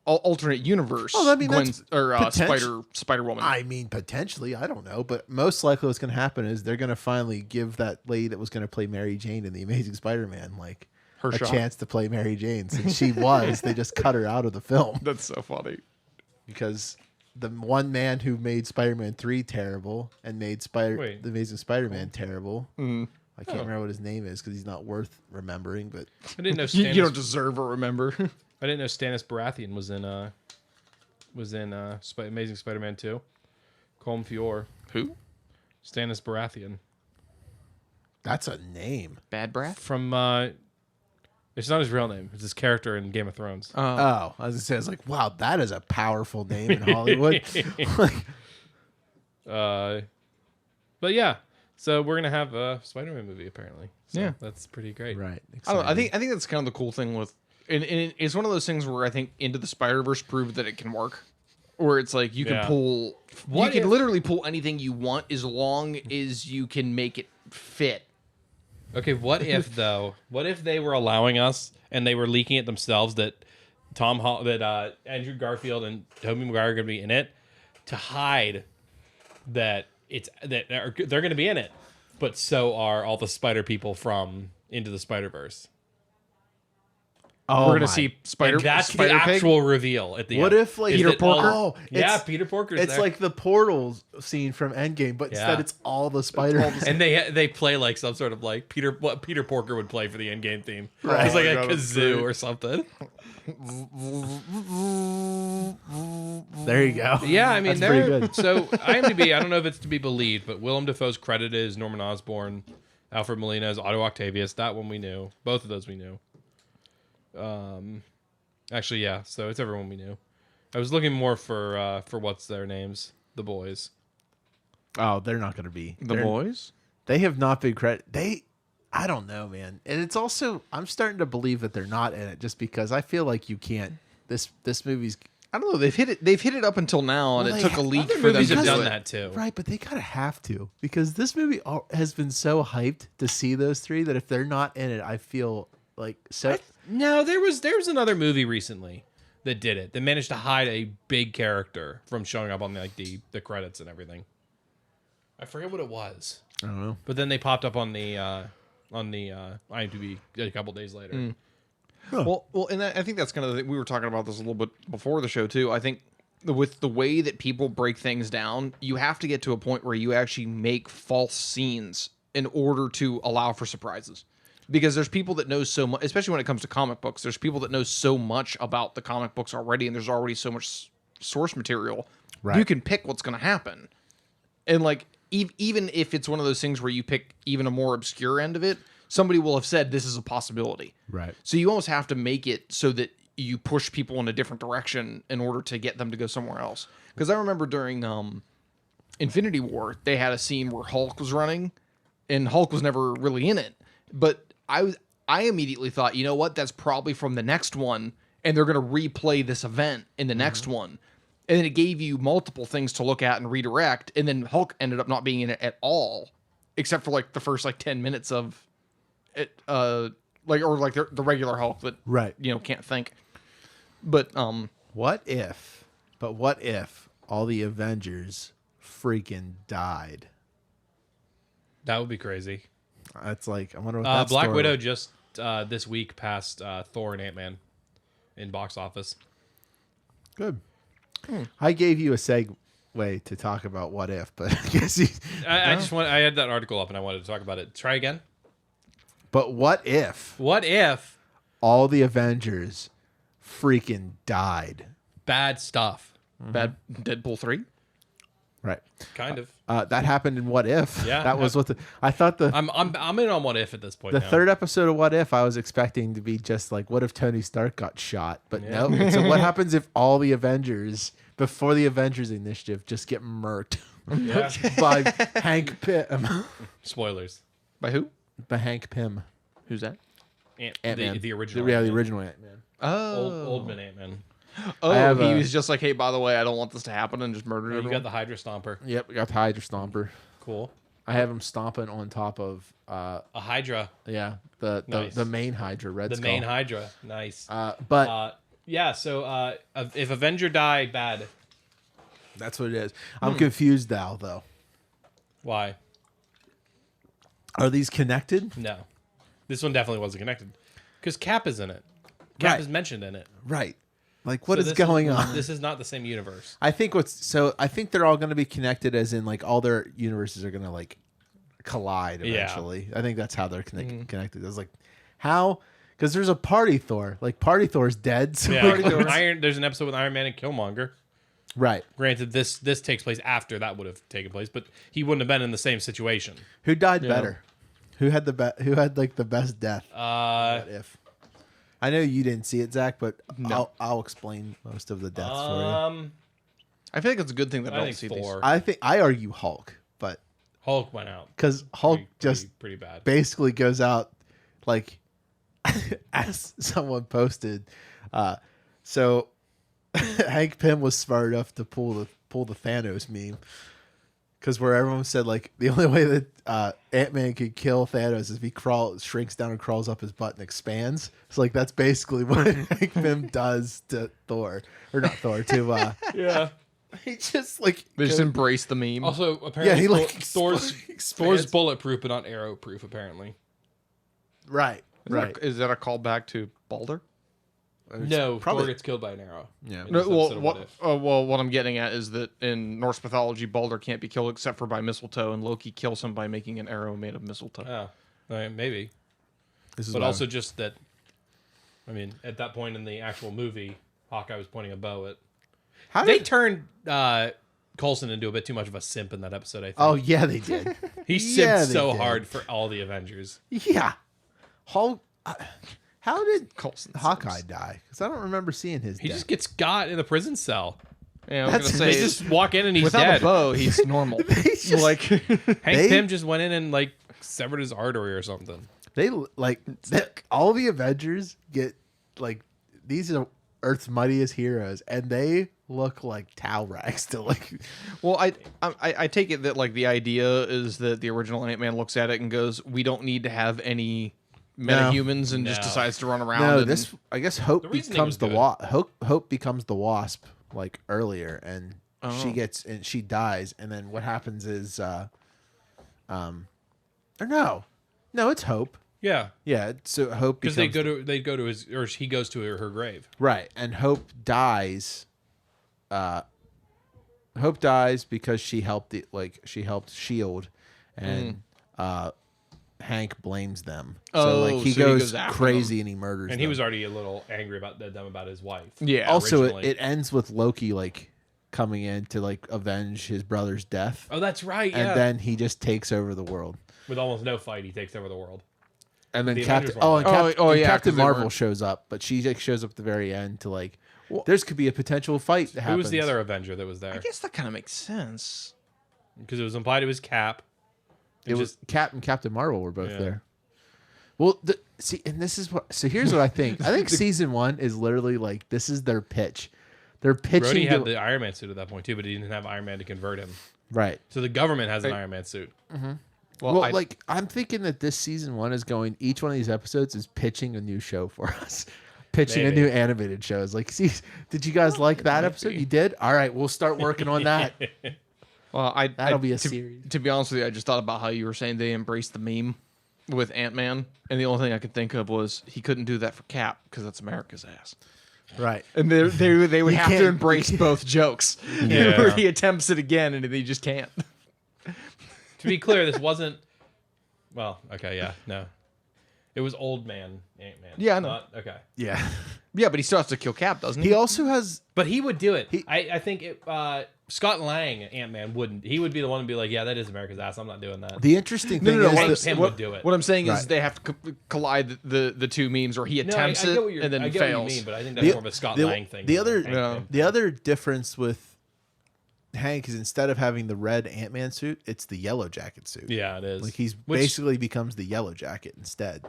alternate universe. Oh, I mean, Gwen's, or potential- Spider Woman. I mean, potentially. I don't know. But most likely what's going to happen is they're going to finally give that lady that was going to play Mary Jane in The Amazing Spider-Man, like, Her a shot. chance to play Mary Jane. Since she was, they just cut her out of the film. That's so funny. Because the one man who made Spider-Man 3 terrible and made The Amazing Spider-Man terrible. I can't remember what his name is because he's not worth remembering. But I didn't know You Stannis, don't deserve or remember. I didn't know Stannis Baratheon was in Amazing Spider-Man 2. Colm Fior. Who? Stannis Baratheon. that's a name. Bad Brat? From it's not his real name. It's his character in Game of Thrones. Oh, I was going to say, I was like, wow, that is a powerful name in Hollywood. Like, But yeah, so we're gonna have a Spider-Man movie apparently. So Yeah. that's pretty great. right. I don't know. exciting. I think that's kind of the cool thing with, and it's one of those things where I think Into the Spider-Verse proved that it can work. Where it's like you can Yeah. pull, What you can if- literally pull anything you want as long as you can make it fit. Okay, what if though? What if they were allowing us and they were leaking it themselves that Andrew Garfield and Tobey Maguire are going to be in it to hide that they're going to be in it, but so are all the Spider people from Into the Spider-Verse. Oh, We're gonna my. see Spider. And that's Spider the Pig. actual reveal at the What end. if, like, Is Peter that all- Porker? Oh, yeah, it's- Peter Porker's It's there. like the portal scene from Endgame, but instead Yeah. it's all the Spider. And they play like some sort of like what Peter Porker would play for the Endgame theme. Right. It's like Oh a my God, that's kazoo great. or something. There you go. Yeah, I mean That's pretty they're good. so IMDb. I don't know if it's to be believed, but Willem Dafoe's credited as Norman Osborn, Alfred Molina as Otto Octavius. That one we knew. Both of those we knew. Actually, yeah. So it's everyone we knew. I was looking more for what's their names, the boys. Oh, they're not going to be The They're- boys. They have not been credit. I don't know, man. And it's also I'm starting to believe that they're not in it just because I feel like you can't. This movie's I don't know. They've hit it. They've hit it up until now, and Well, it they took a ha- leak Other for them movies to have do done it. that too. right, but they gotta have to because this movie has been so hyped to see those three that if they're not in it, I feel like so. No, there was another movie recently that did it. That managed to hide a big character from showing up on the credits and everything. I forget what it was, I don't know. but then they popped up on the IMDb a couple days later. Well, and I think that's kind of we were talking about this a little bit before the show too. I think with the way that people break things down, you have to get to a point where you actually make false scenes in order to allow for surprises. Because there's people that know so much, especially when it comes to comic books. There's people that know so much about the comic books already, and there's already so much source material. Right. You can pick what's going to happen, and like even if it's one of those things where you pick even a more obscure end of it, somebody will have said this is a possibility. Right. So you almost have to make it so that you push people in a different direction in order to get them to go somewhere else. Because I remember during Infinity War, they had a scene where Hulk was running, and Hulk was never really in it. But I immediately thought, you know what? That's probably from the next one, and they're going to replay this event in the next one. And then it gave you multiple things to look at and redirect, and then Hulk ended up not being in it at all, except for like the first like 10 minutes of it, the regular Hulk that Right. can't think. But What if all the Avengers freaking died. That would be crazy. That's like I wonder what that Black story Widow was. just this week passed Thor and Ant-Man in box office. Good. I gave you a segue to talk about What If, but I guess I had that article up and I wanted to talk about it. Try again. But what if What if all the Avengers freaking died? bad stuff? Bad Deadpool 3? Right. Kind of. That happened in What If. Yeah. That was what I thought I'm in on What If at this point. the now. third episode of What If I was expecting to be just like, what if Tony Stark got shot? But Yeah. no. So what happens if all the Avengers before the Avengers Initiative just get murked Yeah. by Hank Pym? Spoilers. By who? By Hank Pym. Who's that? Ant-Man. The original. The Ant-Man. original Ant-Man. Oh. Old man Ant-Man. Oh, I have he a- was just like, hey, by the way, I don't want this to happen, and just murdered You everyone. got the Hydra Stomper. Yep, we got the Hydra Stomper. Cool. I have him stomping on top of A Hydra. the Nice. main Hydra, Red The Skull. main Hydra. Nice. But Yeah, so if Avenger die, bad. that's what it is. I'm confused now, though. Why? Are these connected? No. This one definitely wasn't connected. Because Cap is in it. Cap Right. is mentioned in it. Right. Like, what So is this going on? This is not the same universe. I think I think they're all going to be connected, as in like all their universes are going to like collide Yeah. eventually. I think that's how they're connected. It's like how because there's a Party Thor. Like Party Thor's dead. So Yeah, like, there's an episode with Iron Man and Killmonger. right. Granted, this takes place after that would have taken place, but he wouldn't have been in the same situation. Who died better? Who had Who had like the best death? What if? I know you didn't see it, Zach, but I'll explain most of the deaths for you. I feel like it's a good thing that I, I don't think see Thor. I argue Hulk, but Hulk went out. because Hulk just pretty bad. basically goes out like as someone posted. So Hank Pym was smart enough to pull the Thanos meme. Because where everyone said like the only way that Ant-Man could kill Thanos is if he shrinks down and crawls up his butt and expands. So like that's basically what Hank Pym does to Thor, or not Thor, to Yeah. he just like They just embrace the meme. Also, apparently, he, like, Thor's expands. bulletproof, but not arrow proof. Apparently, right. Is that a callback to Balder? no. probably- Thor gets killed by an arrow. Yeah. In this episode of What If. What I'm getting at is that in Norse mythology, Balder can't be killed except for by mistletoe, and Loki kills him by making an arrow made of mistletoe. Oh, maybe. This is But why- also just that, I mean, at that point in the actual movie, Hawkeye was pointing a bow at. how They did, turned Coulson into a bit too much of a simp in that episode, I think. oh yeah, they did. He simped yeah, they so did. hard for all the Avengers. Yeah, Hulk. How did Coulson Hawkeye Sims. die? Because I don't remember seeing his He death. just gets got in a prison cell. Yeah, I was That's- gonna They say just walk in and he's without dead. a bow, he's normal. He's just- like Hank They- Pym just went in and like severed his artery or something. They like all the Avengers get like these are Earth's mightiest heroes, and they look like towel rags to like. Well, I take it that like the idea is that the original Ant-Man looks at it and goes, "We don't need to have any metahumans," and just No. decides to run around. No, and, this I guess Hope The reasoning becomes was the good. Hope becomes the Wasp like earlier, and Oh. she dies, and then what happens is, or no, it's Hope. Yeah, Yeah, so Hope because becomes they go to his, or he goes to her grave. right, and Hope dies. Hope dies because she helped Shield, and Hank blames them. So like he so he goes, goes after crazy and he murders. And he them. was already a little angry about them about his wife. yeah. Also, originally. it ends with Loki like coming in to like avenge his brother's death, Oh, that's right. and Yeah. then he just takes over the world. With almost no fight, he takes over the world. And then The Captain Avengers weren't and like- Oh, yeah, Captain 'cause they Marvel weren't- shows up, but she like shows up at the very end to like there's could be a potential fight that Who happens. was the other Avenger that was I there? guess that kind of makes sense. Because it was implied it was Cap. It was Cap and Captain Marvel were both Yeah. there. Well, see, and this is what. So here's what I think. I think season 1 is literally like this is their pitch. They're pitching Rhodey had to- the Iron Man suit at that point too, but he didn't have Iron Man to convert him. right. So the government has an Hey. Iron Man suit. Well, like I'm thinking that this season 1 is going. Each one of these episodes is pitching a new show for us, pitching Maybe. a new animated show. It's like, see, did you guys like that episode? maybe. You did. All right, we'll start working on that. Well, That'll be a series. To be honest with you, I just thought about how you were saying they embraced the meme with Ant-Man, and the only thing I could think of was he couldn't do that for Cap because that's America's ass. Right. And they would have to can't- embrace both jokes. Yeah. Where he attempts it again, and they just can't. To be clear, this wasn't. Well, okay, yeah, no, it was old man Ant-Man. Yeah, I know. Okay, Yeah. Yeah, but he still has to kill Cap, doesn't he? He also has. but he would do it. I think Scott Lang Ant-Man wouldn't. He would be the one to be like, yeah, that is America's ass. I'm not doing that. The interesting No, thing no, no. is What, that- Hank Pym what, would do it. what I'm saying is Right. they have to collide the two memes, or he No, attempts I get what it you're, and then I get fails. what you mean, but I think that's The- more of a Scott the- Lang thing. the than other- Hank Yeah. Pym. The other difference with Hank is instead of having the red Ant-Man suit, it's the yellow jacket suit. Yeah, it is. Like he's Which- basically becomes the yellow jacket instead,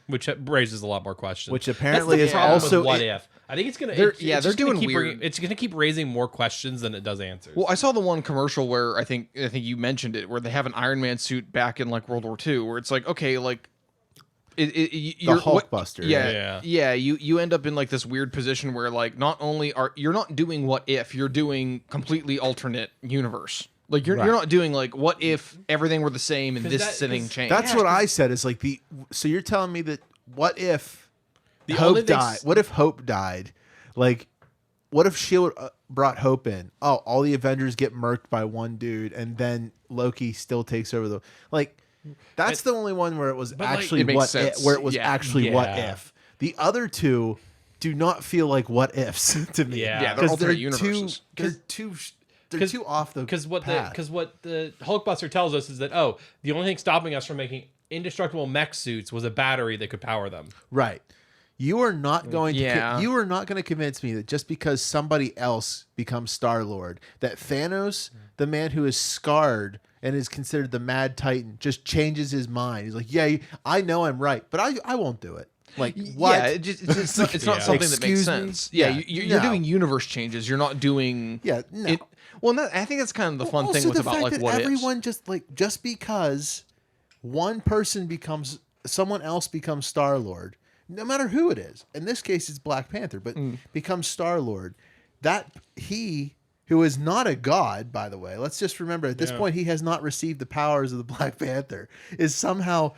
which raises a lot more questions. which That's apparently the is problem with also what if. I think it's gonna. They're- it's yeah, just they're gonna doing keep weird. It's gonna keep raising more questions than it does answers. Well, I saw the one commercial where I think you mentioned it, where they have an Iron Man suit back in like World War II, where it's like, okay, like you're Hulkbuster, yeah. You end up in like this weird position where like not only you're not doing what if, you're doing completely alternate universe. Like you're Right. not doing like what if everything were the same and 'Cause this thing 'cause changed. That's what I said. Is like the. So you're telling me that what if The only Hope thing- died? What if Hope died? Like, what if Shield brought Hope in? Oh, all the Avengers get murked by one dude, and then Loki still takes over the. Like, that's the only one where it was like, actually it makes what sense. if, where it was Yeah. actually what Yeah. if. The other two do not feel like what ifs to me. Yeah. Yeah, they're 'Cause alternate too. universes. They're too off the because what path. the Hulkbuster tells us is that the only thing stopping us from making indestructible mech suits was a battery that could power them. Right. You are not going to Yeah. you are not going to convince me that just because somebody else becomes Star-Lord, that Thanos, the man who is scarred and is considered the Mad Titan, just changes his mind. He's like, "Yeah, I know I'm right, but I won't do it." Like, what? Yeah, it's not Yeah. something that makes Excuse me? sense. Yeah, Yeah, you're no. doing universe changes. You're not doing. Yeah, no. I think that's kind of the fun Also, thing with the about fact like that what everyone just because one person becomes someone else becomes Star-Lord, no matter who it is. In this case, it's Black Panther, but becomes Star-Lord. That he, who is not a god, by the way, let's just remember at this point he has not received the powers of the Black Panther, is somehow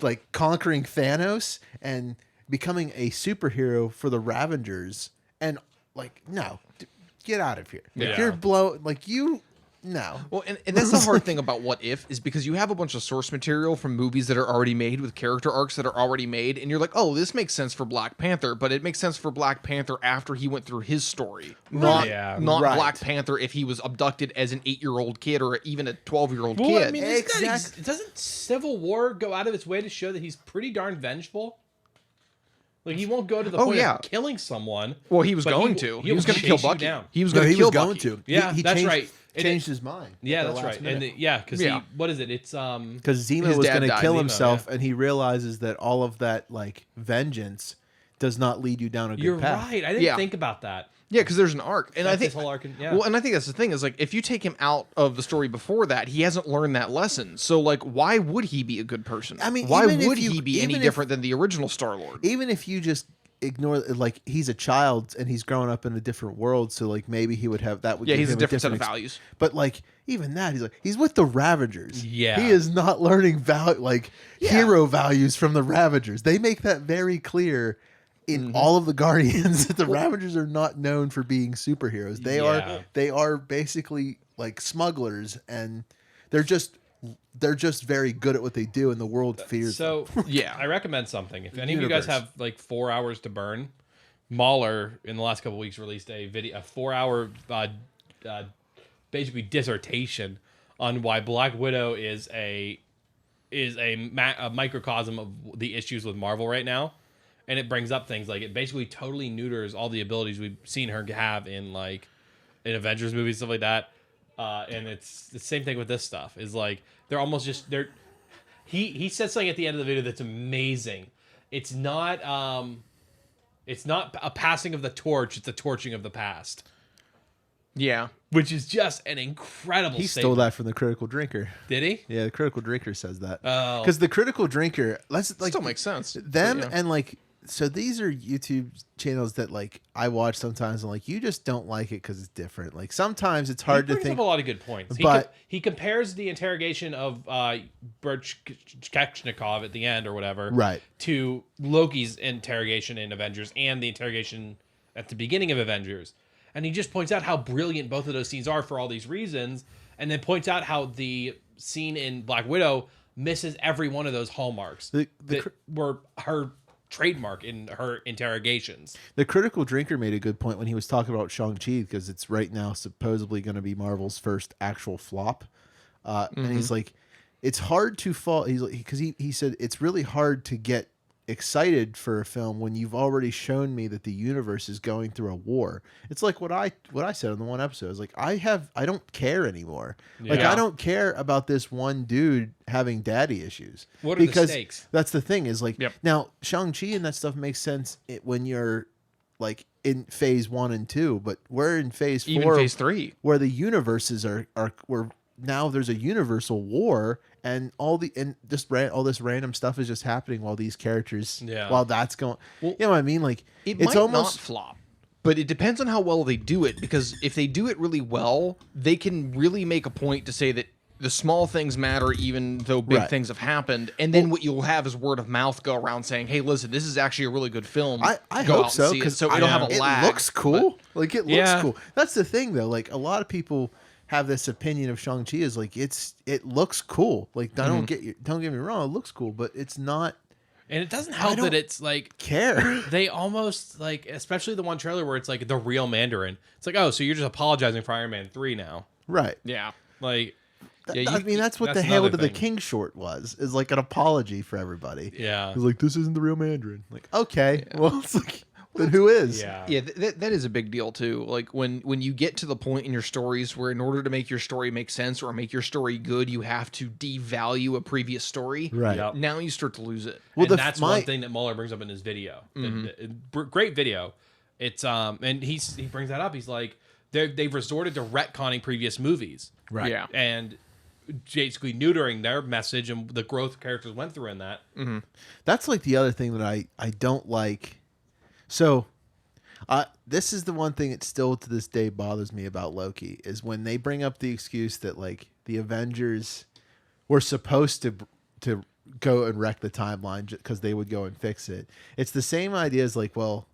like conquering Thanos and becoming a superhero for the Ravengers. And like, no, get out of here. Like, Yeah. you're no. Well, and that's the hard thing about What If is because you have a bunch of source material from movies that are already made with character arcs that are already made, and you're like, oh, this makes sense for Black Panther, but it makes sense for Black Panther after he went through his story, not Yeah. Right. Black Panther if he was abducted as an 8-year-old kid or even a 12-year-old Well, kid. I mean, doesn't Civil War go out of its way to show that he's pretty darn vengeful? Like he won't go to the Oh, point yeah. of killing someone. Well, he was but going to. He he'll was going to chase kill you Bucky. down. He was No, going to he kill was going Bucky. to. Yeah, he that's changed, right. Changed his mind. Yeah, at the that's last right. minute. And because Yeah. what is it? It's Because Zemo His was dad going to died, kill Zemo, himself, yeah. and he realizes that all of that like vengeance does not lead you down a good You're path. right. I didn't Yeah. think about that. Yeah, because there's an arc, and I That's think his whole arc yeah. Well, and I think that's the thing is like if you take him out of the story before that, he hasn't learned that lesson. So like, why would he be a good person? I mean, why even if would you- he be any even if- different than the original Star-Lord? Even if you just ignore, like, he's a child and he's growing up in a different world, so like maybe he would have that. Would Yeah, give he's a him different set of ex- values. But like even that, he's with the Ravagers. Yeah. he is not learning Yeah. hero values from the Ravagers. They make that very clear. In all of the Guardians, that the Ravagers are not known for being superheroes. Yeah. They are basically like smugglers, and they're just very good at what they do, and the world fears them. So Yeah. I recommend something. If any of you guys Universe. have like 4 hours to burn, Mahler in the last couple of weeks released a 4-hour basically dissertation on why Black Widow is a microcosm of the issues with Marvel right now. And it brings up things like it basically totally neuters all the abilities we've seen her have in Avengers movies, stuff like that. And it's the same thing with this stuff. Is like they're almost just they're. He said something at the end of the video that's amazing. It's not a passing of the torch. It's a torching of the past, Yeah, which is just an incredible. He statement. stole that from the Critical Drinker. Did he? Yeah, the Critical Drinker says that. Oh. Because the Critical Drinker, let's like still makes sense. them But, yeah. and like so these are YouTube channels that like I watch sometimes and like you just don't like it because it's different. Like sometimes it's hard He to brings think. up a lot of good points. But He compares the interrogation of Berchkechnikov at the end or whatever, Right. to Loki's interrogation in Avengers and the interrogation at the beginning of Avengers, and he just points out how brilliant both of those scenes are for all these reasons, and then points out how the scene in Black Widow misses every one of those hallmarks that were her trademark in her interrogations. The Critical Drinker made a good point when he was talking about Shang-Chi because it's right now supposedly going to be Marvel's first actual flop. And he's like, it's hard to fall. He's like, because he said it's really hard to get excited for a film when you've already shown me that the universe is going through a war. It's like what I said in the one episode. It's like I don't care anymore. Like I don't care about this one dude having daddy issues. What are the stakes? That's the thing is like now Shang-Chi and that stuff makes sense when you're like in phase 1 and 2, but we're in phase 4, even phase 3, where the universes are where now there's a universal war. And all this random stuff is just happening while these characters, while that's going. Well, you know what I mean? Like it it's might almost not flop, but it depends on how well they do it. Because if they do it really well, they can really make a point to say that the small things matter, even though big things have happened. And then what you'll have is word of mouth go around saying, "Hey, listen, this is actually a really good film." I hope so because it'll have a lag. It looks cool. Like it looks cool. That's the thing, though. Like a lot of people have this opinion of Shang-Chi is like it looks cool. Like don't get me wrong, it looks cool, but it's not. And it doesn't help that it's like care. They almost like, especially the one trailer where it's like the real Mandarin. It's like, oh, so you're just apologizing for Iron Man 3 now, right? Yeah, like. I mean, that's what the Hail to the King short was. Is like an apology for everybody. Yeah, it's like this isn't the real Mandarin. Like okay, well, it's like. Then who is? Yeah. That is a big deal too. Like when you get to the point in your stories where in order to make your story make sense or make your story good, you have to devalue a previous story. Right. Yep. Now you start to lose it. Well, and that's one thing that Mueller brings up in his video. Great video. It's and he brings that up. He's like they've resorted to retconning previous movies. Right. Yeah. And basically neutering their message and the growth characters went through in that. Mm-hmm. That's like the other thing that I don't like. So, this is the one thing that still to this day bothers me about Loki is when they bring up the excuse that like the Avengers were supposed to go and wreck the timeline because they would go and fix it. It's the same idea as like, well,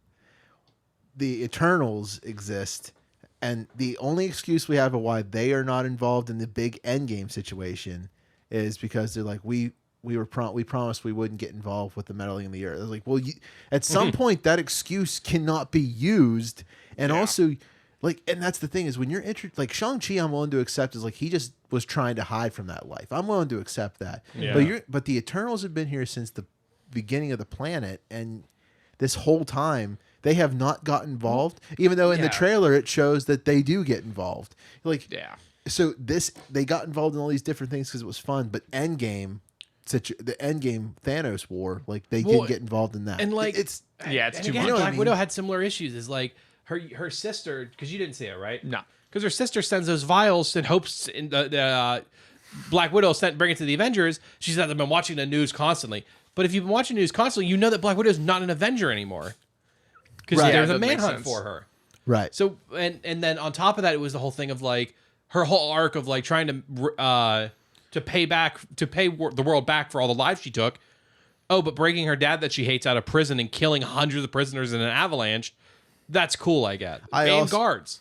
the Eternals exist, and the only excuse we have of why they are not involved in the big Endgame situation is because they're like we promised we wouldn't get involved with the meddling in the earth. I was like, well, at some point that excuse cannot be used, and also, like, and that's the thing is when you're like Shang-Chi, I'm willing to accept is like he just was trying to hide from that life. I'm willing to accept that. Yeah. But the Eternals have been here since the beginning of the planet, and this whole time they have not got involved, even though in the trailer it shows that they do get involved. Like, so they got involved in all these different things because it was fun, but Endgame. The Endgame Thanos war, like they did get involved in that, and like it's too much. much. Black Widow had similar issues. Is like her sister, because you didn't see it, right? No, because her sister sends those vials and hopes in the Black Widow bring it to the Avengers. She said they've been watching the news constantly. But if you've been watching news constantly, you know that Black Widow is not an Avenger anymore because there's a manhunt for her. Right. So and then on top of that, it was the whole thing of like her whole arc of like trying to pay the world back for all the lives she took. Oh, but breaking her dad that she hates out of prison and killing hundreds of prisoners in an avalanche. That's cool, I get. And guards.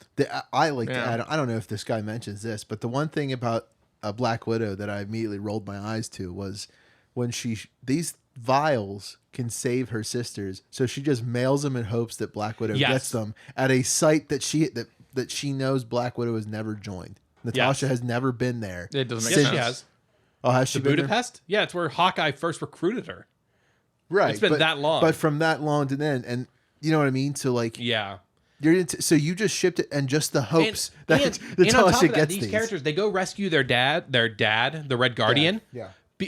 I like to add, I don't know if this guy mentions this, but the one thing about a Black Widow that I immediately rolled my eyes to was when these vials can save her sisters, so she just mails them in hopes that Black Widow gets them at a site that she knows Black Widow has never joined. Natasha has never been there. It doesn't make sense. She has. Oh, has she been Budapest? There? Yeah, it's where Hawkeye first recruited her. Right. It's been that long. But from that long to then, and you know what I mean? So like, so you just shipped it, and just the hopes that Natasha gets these characters. They go rescue their dad, the Red Guardian.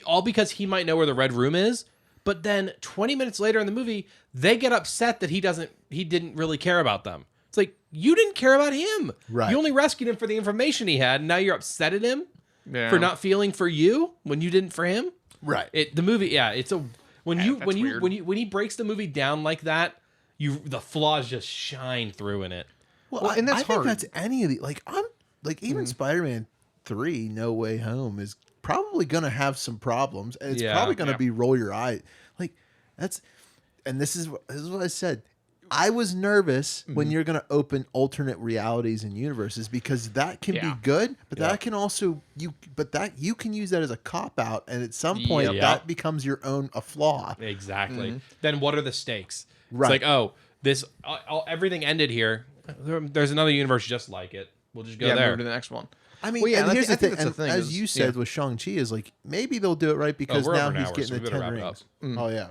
All because he might know where the Red Room is. But then 20 minutes later in the movie, they get upset that he didn't really care about them. It's like, you didn't care about him. Right. You only rescued him for the information he had, and now you're upset at him for not feeling for you when you didn't for him. Right. The movie, it's When That's weird. when he breaks the movie down like that, the flaws just shine through in it. Well, and that's I think hard. that's any of the even Spider-Man 3 No Way Home is probably going to have some problems, and it's probably going to be roll your eye. Like this is what I said. I was nervous when you're going to open alternate realities and universes because that can be good, but that can also you can use that as a cop out, and at some point that becomes your own a flaw. Exactly. Then what are the stakes? Right. It's like, everything ended here. There's another universe just like it. We'll just go there. Move to the next one. I mean, Well, yeah, and and here's I the think thing. that's the And thing as is- you said yeah. with Shang-Chi, is like maybe they'll do it right because we're now over an he's hour, getting so we the better 10 wrap it rings. up. Oh yeah.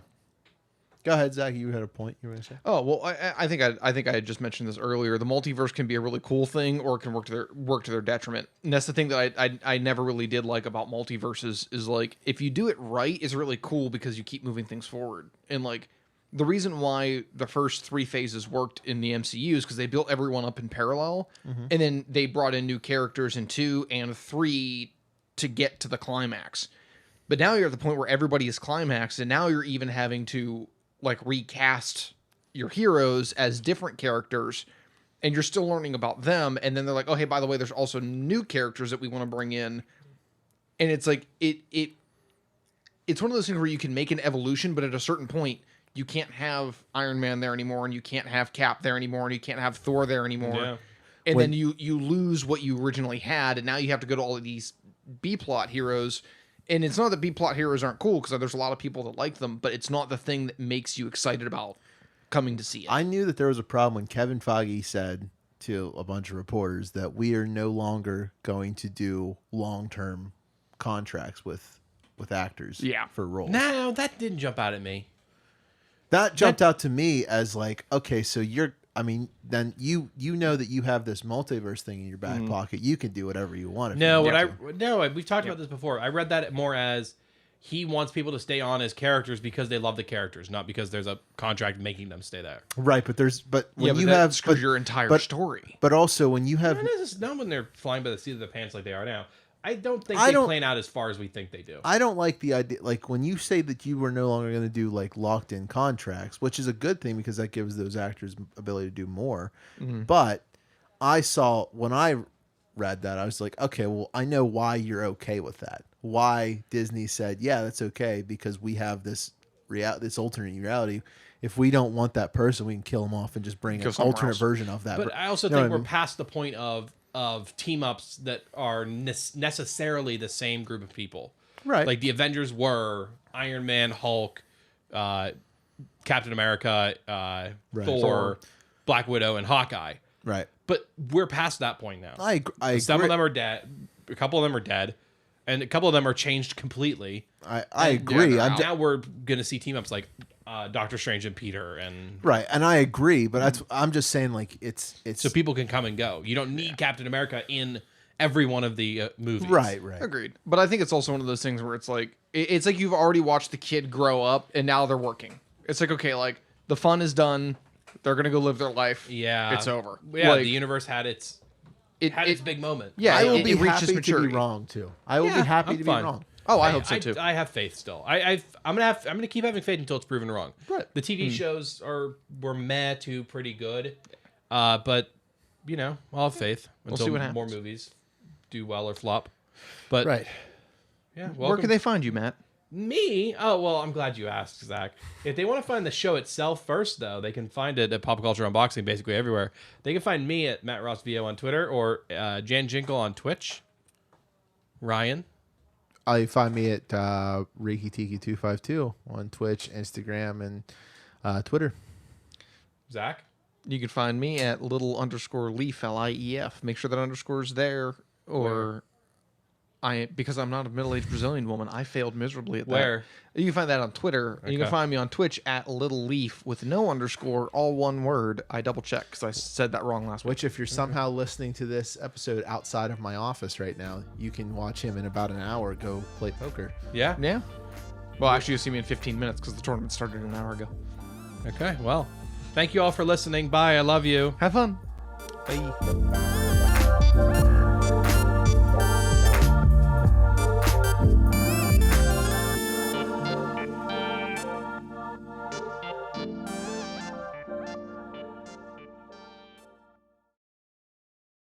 Go ahead, Zach. You had a point you were going to say. Oh well, I think I had just mentioned this earlier. The multiverse can be a really cool thing, or it can work to their detriment. And that's the thing that I never really did like about multiverses is like if you do it right, it's really cool because you keep moving things forward. And like the reason why the first 3 phases worked in the MCU is because they built everyone up in parallel, and then they brought in new characters in 2 and 3 to get to the climax. But now you're at the point where everybody is climaxed, and now you're even having to like recast your heroes as different characters, and you're still learning about them. And then they're like, oh, hey, by the way, there's also new characters that we want to bring in. And it's like, it's one of those things where you can make an evolution, but at a certain point, you can't have Iron Man there anymore, and you can't have Cap there anymore, and you can't have Thor there anymore. Yeah. And then you lose what you originally had, and now you have to go to all of these B-plot heroes. And it's not that B-plot heroes aren't cool, because there's a lot of people that like them, but it's not the thing that makes you excited about coming to see it. I knew that there was a problem when Kevin Feige said to a bunch of reporters that we are no longer going to do long-term contracts with actors for roles. No, that didn't jump out at me. That jumped out to me as like, okay, so then you know that you have this multiverse thing in your back pocket. You can do whatever you want. We've talked about this before. I read that more as he wants people to stay on as characters because they love the characters, not because there's a contract making them stay there. Right, but when you that have screws your entire story. But also when you have Not when they're flying by the seat of their pants like they are now. I don't think they plan out as far as we think they do. I don't like the idea, like when you say that you were no longer going to do like locked in contracts, which is a good thing because that gives those actors ability to do more. But when I read that, I was like, okay, well, I know why you're okay with that. Why Disney said, yeah, that's okay because we have this alternate reality. If we don't want that person, we can kill them off and just bring an alternate version of that. But I also think we're past the point of team ups that are necessarily the same group of people. Right. Like the Avengers were Iron Man, Hulk, Captain America, Thor, Black Widow, and Hawkeye. Right. But we're past that point now. I Some agree. of them are dead. A couple of them are dead. And a couple of them are changed completely. I agree. Now we're going to see team ups like Doctor Strange and Peter. Right. And I agree. But I'm just saying like it's so people can come and go. You don't need Captain America in every one of the movies. Right. Agreed. But I think it's also one of those things where it's like you've already watched the kid grow up and now they're working. It's like, okay, like the fun is done. They're going to go live their life. Yeah. It's over. Yeah, like, the universe had its big moment. Yeah, I will it be reached happy its to maturity. be wrong too. I will be happy I'm to fine. be wrong. Oh, I hope so too. I have faith still. I'm gonna keep having faith until it's proven wrong. Right. The TV shows were meh to pretty good, but I'll have faith until see what more happens. movies do well or flop. But Right. yeah, Where can they find you, Matt? Me? Oh, well, I'm glad you asked, Zach. If they want to find the show itself first, though, they can find it at Pop Culture Unboxing, basically everywhere. They can find me at Matt Ross VO on Twitter or Jan Jinkle on Twitch. Ryan? You find me at RikiTiki252 on Twitch, Instagram, and Twitter. Zach? You can find me at _leaf, LIEF. Make sure that underscore's there, or because I'm not a middle-aged Brazilian woman, I failed miserably at that. Where? You can find that on Twitter. You can Okay. find me on Twitch at @leaf with no underscore, all one word. I double check because I said that wrong last week. Which, if you're somehow listening to this episode outside of my office right now, you can watch him in about an hour go play poker. Yeah? Yeah. Well, actually, you'll see me in 15 minutes because the tournament started an hour ago. Okay, well, thank you all for listening. Bye. I love you. Have fun. Bye.